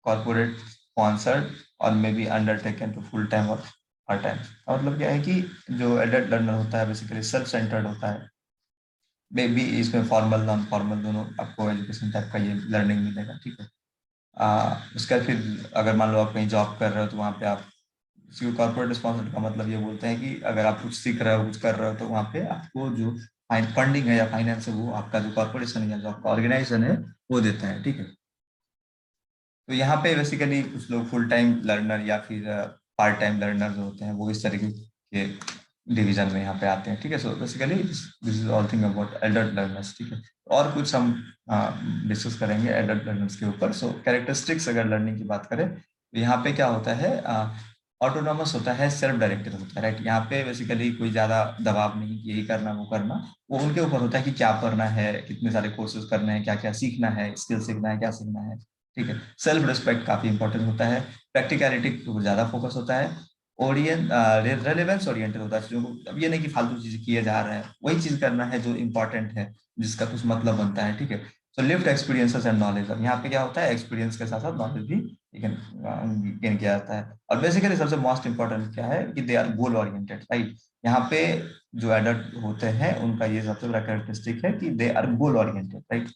corporate sponsored, or may be undertaken to full time or part time। मतलब क्या है कि जो adult learner होता है basically self centred होता है, may B इसमें फॉर्मल नॉन फॉर्मल दोनों आपको एजुकेशन टाइप का ये लर्निंग मिलेगा। ठीक है, उसका फिर अगर मान लो आप कहीं जॉब कर रहे हो तो वहाँ पे आप, कॉर्पोरेट स्पॉन्सर्ड का मतलब ये बोलते हैं कि अगर आप कुछ सीख रहे हो, कुछ कर रहे हो, तो वहाँ पे आपको जो फंडिंग है या फाइनेंस है वो आपका जो कॉर्पोरेशन है या जो आपका ऑर्गेनाइजेशन है वो देता है। ठीक है, तो यहाँ पे बेसिकली कुछ लोग फुल टाइम लर्नर या फिर पार्ट टाइम लर्नर जो होते हैं वो इस तरीके के डिवीजन में यहाँ पे आते हैं। ठीक है, so basically this is all thing about adult learners. ठीक है, और कुछ हम डिस्कस करेंगे एडल्ट लर्नर्स के ऊपर। सो कैरेक्टरिस्टिक्स अगर लर्निंग की बात करें तो यहाँ पे क्या होता है, ऑटोनॉमस होता है, सेल्फ डायरेक्टेड होता है, राइट। यहाँ पे बेसिकली कोई ज्यादा दबाव नहीं कि यही करना वो करना, वो उनके ऊपर होता है कि क्या पढ़ना है, कितने सारे कोर्सेज करने हैं, क्या क्या सीखना है, स्किल सीखना है, क्या सीखना है, ठीक है। सेल्फ रिस्पेक्ट काफी इंपॉर्टेंट होता है, प्रैक्टिकलिटी के ऊपर ज्यादा फोकस होता है, रेलेवेंस ओरिएंटेड होता है चीजों को। अब ये नहीं कि फालतू चीज किए जा रहे हैं, वही चीज करना है जो इंपॉर्टेंट है, जिसका कुछ मतलब बनता है, ठीक है। सो लिव्ड एक्सपीरियंसेस एंड नॉलेज, अब यहाँ पे क्या होता है, एक्सपीरियंस के साथ साथ नॉलेज भी गेन किया जाता है। और बेसिकली सबसे मोस्ट इंपॉर्टेंट क्या है कि they are goal oriented, right. यहाँ पे जो एडल्ट होते हैं उनका ये सबसे बड़ा कैरेक्टरिस्टिक है कि they are goal oriented, right.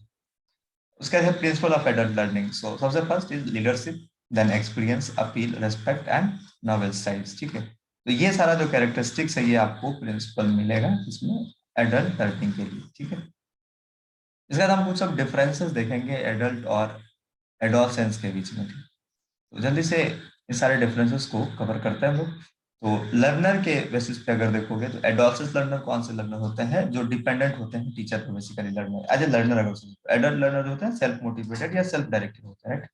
उसका है principle of adult learning. So सबसे first is leadership, then experience, appeal, respect and novel styles, ठीक है। तो ये सारा जो कैरेक्टरिस्टिक्स है ये आपको प्रिंसिपल मिलेगा इसमें एडल्ट लर्निंग के लिए, ठीक है। इसके बाद हम कुछ सब डिफरेंसेस देखेंगे एडल्ट और एडोलसेंस के बीच में, ठीक। तो जल्दी से इस सारे डिफरेंसेस को कवर करते हैं हम लोग। तो लर्नर के बेसिस पे अगर देखोगे तो एडोलसेंस लर्नर कौन से लर्नर होते हैं, जो डिपेंडेंट होते हैं टीचर पे, basically learner as a learner. अगर एडल्ट लर्नर जो होते हैं सेल्फ मोटिवेटेड या सेल्फ डायरेक्टेड होता है।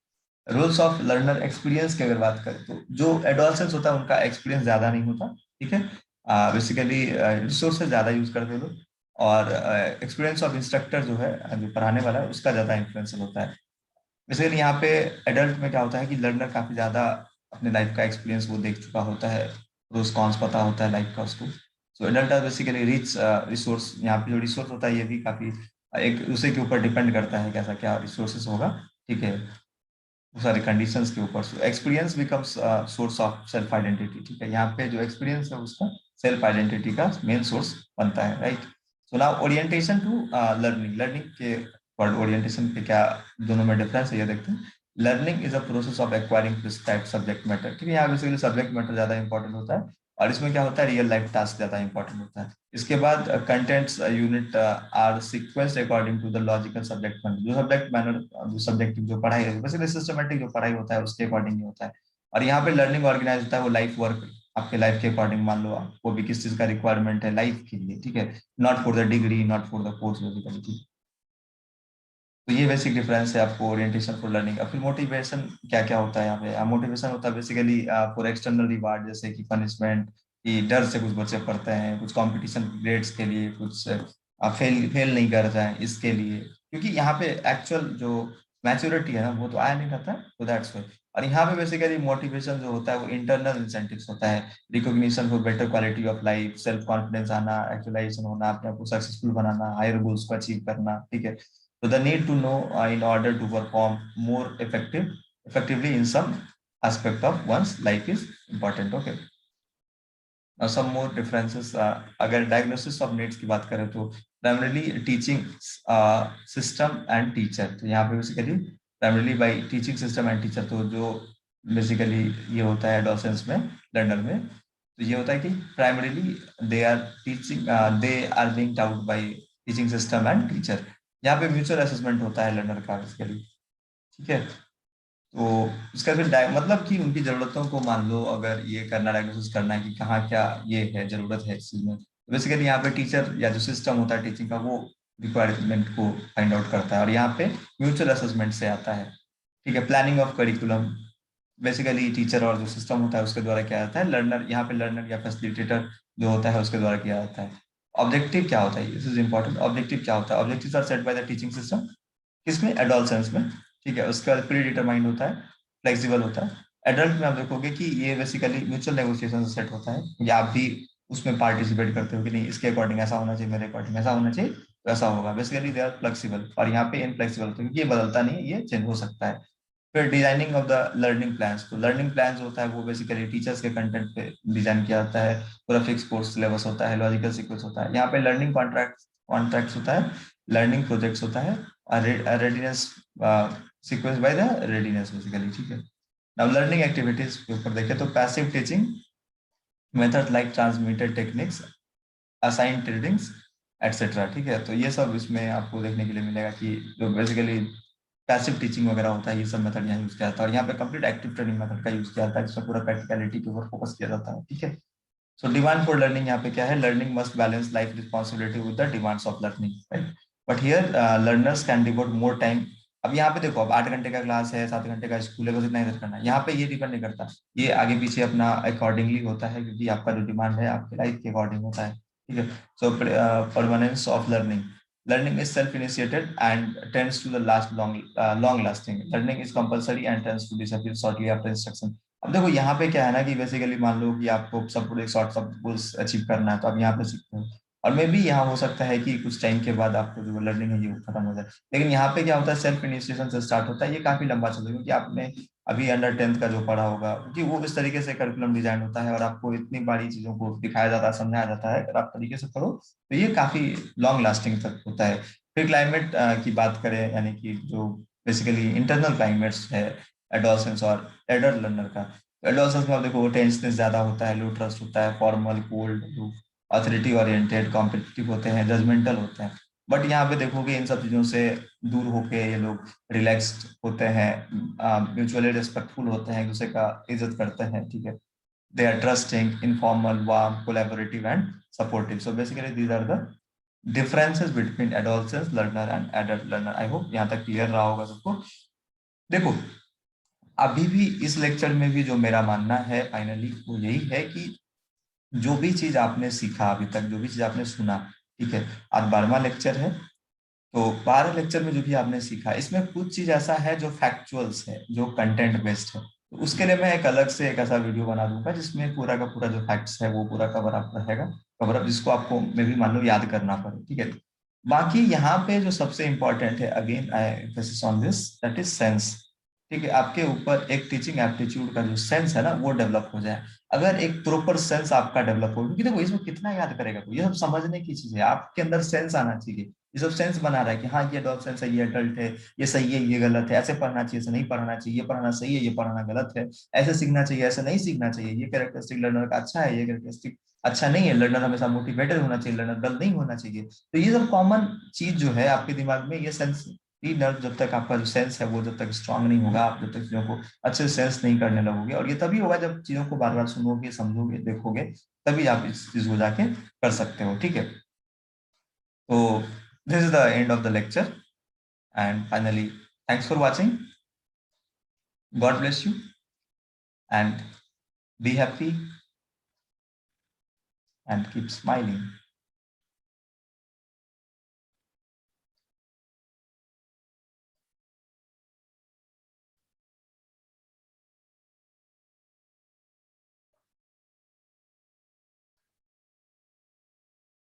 रूल्स ऑफ लर्नर एक्सपीरियंस की अगर बात करें तो जो एडोलसेंस होता है उनका एक्सपीरियंस ज्यादा नहीं होता, ठीक है। बेसिकली रिसोर्सेज ज्यादा यूज करते हैं लोग, और एक्सपीरियंस ऑफ इंस्ट्रक्टर जो है, जो पढ़ाने वाला है, उसका ज्यादा इन्फ्लुएंस होता है। बेसिकली यहाँ पे एडल्ट में क्या होता है कि लर्नर काफी ज्यादा अपने लाइफ का एक्सपीरियंस वो देख चुका होता है, प्रोस कॉन्स पता होता है लाइफ का उसको। So adult are basically rich resource. यहाँ पे जो रिसोर्स होता है ये भी काफी एक दूसरे के ऊपर डिपेंड करता है कैसा क्या रिसोर्सेस होगा, ठीक है, वो सारे कंडीशंस के ऊपर। So experience becomes source of self identity, ठीक है। यहाँ पे जो एक्सपीरियंस है उसका सेल्फ आइडेंटिटी का मेन सोर्स बनता है, right. So now orientation to learning. Learning के वर्ड ओरिएंटेशन पे क्या दोनों में डिफरेंस है ये देखते हैं। Learning is a process of acquiring prescribed subject matter, ठीक है। यहाँ बेसिकली सब्जेक्ट मैटर ज्यादा इंपॉर्टेंट होता है, और इसमें क्या होता है, रियल लाइफ टास्क ज्यादा इंपॉर्टेंट होता है। इसके बाद contents unit are sequenced according to the logical subject matter. जो सब्जेक्ट मैटर, जो सब्जेक्टिव जो पढ़ाई है, बेसिकली सिस्टमेटिक जो पढ़ाई होता है उसके अकॉर्डिंग ही होता है। और यहाँ पे लर्निंग ऑर्गेनाइज होता है वो लाइफ वर्क, आपके लाइफ के अकॉर्डिंग। मान लो आपको भी किस चीज का रिक्वायरमेंट है लाइफ के लिए, ठीक है, not for the degree, not for the course basically. तो ये बेसिक डिफरेंस है आपको ओरिएंटेशन फॉर लर्निंग। अब फिर मोटिवेशन क्या क्या होता है यहाँ पे। मोटिवेशन होता है बेसिकली फॉर एक्सटर्नल रिवार्ड, जैसे कि पनिशमेंट, कि डर से कुछ बच्चे पढ़ते हैं, कुछ कंपटीशन ग्रेड्स के लिए, कुछ फेल फेल नहीं कर जाए इसके लिए, क्योंकि यहाँ पे एक्चुअल जो मैच्योरिटी है ना वो तो आया नहीं रहता, तो दैट्स वाई। और यहाँ पे बेसिकली मोटिवेशन जो होता है वो इंटरनल इंसेंटिव्स होता है, recognition for better quality of life, self confidence आना, एक्चुअलाइजेशन होना, अपने आप को सक्सेसफुल बनाना, हायर गोल्स को अचीव करना, ठीक है। So the need to know in order to perform more effectively in some aspect of one's life is important. Okay. Now some more differences. अगर diagnosis of needs की बात करें तो primarily teaching system and teacher. तो यहाँ पे basically primarily by teaching system and teacher, तो जो basically ये होता है adolescence में, learner में, तो ये होता है कि primarily they are teaching, they are being taught by teaching system and teacher। यहाँ पे म्यूचुअल असेसमेंट होता है लर्नर का बेसिकली, ठीक है। तो इसका फिर मतलब कि उनकी जरूरतों को, मान लो अगर ये करना, डायग्नोसिस करना है कि कहाँ क्या ये है, जरूरत है इस चीज में, तो बेसिकली यहाँ पे टीचर या जो सिस्टम होता है टीचिंग का वो रिक्वायरमेंट को फाइंड आउट करता है, और यहाँ पे म्यूचुअल असेसमेंट से आता है, ठीक है। Planning of curriculum, basically teacher और जो सिस्टम होता है उसके द्वारा किया जाता है। लर्नर, यहाँ पे लर्नर या फैसिलिटेटर जो होता है उसके द्वारा किया जाता है। ऑब्जेक्टिव क्या होता है, दिस इज इंपॉर्टेंट। ऑब्जेक्टिव क्या होता है, objectives are set by the teaching system, किसमें, एडोलसेंस में, ठीक है। उसके बाद प्री डिटरमाइंड होता है, फ्लेक्सिबल होता है। एडल्ट में आप देखोगे कि ये बेसिकली म्यूचुअल नेगोशिएशन से सेट होता है, या आप भी उसमें पार्टिसिपेट करते हो कि नहीं इसके अकॉर्डिंग ऐसा होना चाहिए, मेरे अकॉर्डिंग ऐसा होना चाहिए, तो ऐसा होगा। बेसिकली दे आर फ्लेक्सिबल, और यहाँ पे इनफ्लेक्सिबल होता है क्योंकि ये बदलता नहीं है, ये चेंज हो सकता है। फिर designing of the learning plans, तो लर्निंग प्लान्स होता है वो बेसिकली टीचर्स के कंटेंट पे डिजाइन किया जाता है। पूरा फिक्स कोर्स सिलेबस होता है, लॉजिकल सीक्वेंस होता है। यहाँ पे लर्निंग कॉन्ट्रैक्ट्स होता है, लर्निंग प्रोजेक्ट्स होता है, readiness sequence by the readiness basically, ठीक है। नाउ लर्निंग एक्टिविटीज के ऊपर देखें तो passive teaching method like transmitted techniques, assign tradings etcetera, ठीक है। तो ये सब इसमें आपको देखने के लिए मिलेगा कि जो बेसिकली पैसिव टीचिंग वगैरह होता है, ये सब मेथड यहाँ यूज किया जाता है। और यहाँ पे कंप्लीट एक्टिव ट्रेनिंग मेथड का यूज किया जाता है, जिसमें पूरा प्रैक्टिकलिटी के ऊपर फोकस किया जाता है, ठीक है। सो डिमांड फॉर लर्निंग यहाँ पे क्या है, learning must balance life responsibility with the demands of learning, right. But here learners can devote more time अब यहाँ पे देखो, अब 8 घंटे का क्लास है, 7 घंटे का स्कूल है, बस इतना इधर करना है। यहाँ पे ये डिपेंड नहीं करता, ये आगे पीछे अपना अकॉर्डिंगली होता है, क्योंकि आपका जो डिमांड है आपके लाइफ के अकॉर्डिंग होता है, ठीक है। So permanence of learning, learning is self initiated and tends to the last long lasting. Learning is compulsory and tends to disappear shortly after instruction. अब देखो यहाँ पे क्या है ना कि बेसिकली मान लो कि आपको सब एक शॉर्ट सब गोल्स अचीव करना है, तो आप यहाँ पे सीखते हो, और मे भी यहाँ हो सकता है कि कुछ टाइम के बाद आपको जो लर्निंग है ये खत्म हो जाए। लेकिन यहाँ पे क्या होता है, सेल्फ इनिशिएशन से स्टार्ट होता है, ये काफी लंबा चलता है, क्योंकि आपने अभी अंडर 10th का जो पढ़ा होगा, क्योंकि वो इस तरीके से करिकुलम डिजाइन होता है, और आपको इतनी बड़ी चीजों को दिखाया जाता है, समझाया जाता है, अगर आप तरीके से पढ़ो तो ये काफी लॉन्ग लास्टिंग तक होता है। फिर क्लाइमेट की बात करें, यानी कि जो बेसिकली इंटरनल क्लाइमेट्स है एडोलसेंस और एडल्ट लर्नर का। एडोलसेंस में आप देखो टेंसनेस ज्यादा होता है, लो ट्रस्ट होता है, formal, cold, authority oriented, competitive होते हैं, जजमेंटल होते हैं। बट यहाँ पे देखोगे इन सब चीजों से दूर होके ये लोग रिलैक्स्ड होते हैं, म्यूचुअली रिस्पेक्टफुल होते हैं, एक दूसरे का इज्जत करते हैं, ठीक है। They are trusting, informal, warm, collaborative and supportive. So basically these are the differences between adolescence learner and adult learner. I hope यहाँ तक क्लियर रहा होगा सबको। देखो, अभी भी इस लेक्चर में भी जो मेरा मानना है फाइनली वो यही है कि जो भी चीज आपने सीखा अभी तक, जो भी चीज आपने सुना, ठीक है, आज 12वां लेक्चर है, तो 12 लेक्चर में जो भी आपने सीखा, इसमें कुछ चीज ऐसा है जो फैक्चुअल्स है, जो कंटेंट बेस्ड है, तो उसके लिए मैं एक अलग से एक ऐसा वीडियो बना दूंगा जिसमें पूरा का पूरा जो फैक्ट्स है वो पूरा कवर अप रहेगा, कवर अप जिसको आपको मे भी मान लो याद करना पड़े, ठीक है। बाकी यहाँ पे जो सबसे इंपॉर्टेंट है, again I emphasis on this, that is sense. ठीक है, आपके ऊपर एक टीचिंग एप्टीट्यूड का जो सेंस है ना वो डेवलप हो जाए। अगर एक प्रॉपर सेंस आपका डेवलप हो, क्योंकि देखो इसमें कितना याद करेगा कोई, ये सब समझने की चीज है, आपके अंदर सेंस आना चाहिए। ये सब सेंस बना रहा है कि हाँ ये अडल्ट सेंस है, ये अडल्ट है, ये सही है, ये गलत है, ऐसे पढ़ना चाहिए, ऐसे नहीं पढ़ना चाहिए, ये पढ़ना सही है, ये पढ़ना गलत है, ऐसे सीखना चाहिए, ऐसे नहीं सीखना चाहिए, ये कैरेक्टरिस्टिक लर्नर का अच्छा है, ये कैरेक्टरिस्टिक अच्छा नहीं है, लर्नर हमेशा मोटिवेटेड होना चाहिए, लर्नर डल नहीं होना चाहिए। तो ये सब कॉमन चीज जो है आपके दिमाग में, ये सेंस नर्व, जब तक आपका जो सेंस है वो जब तक स्ट्रांग नहीं होगा, आप जब तक चीजों को अच्छे से सेंस नहीं करने लगोगे, और ये तभी होगा जब चीजों को बार बार सुनोगे, समझोगे, देखोगे, तभी आप इस चीज को जाके कर सकते हो, ठीक है। तो this is the end of the lecture, and finally thanks for watching, God bless you, and be happy and keep smiling.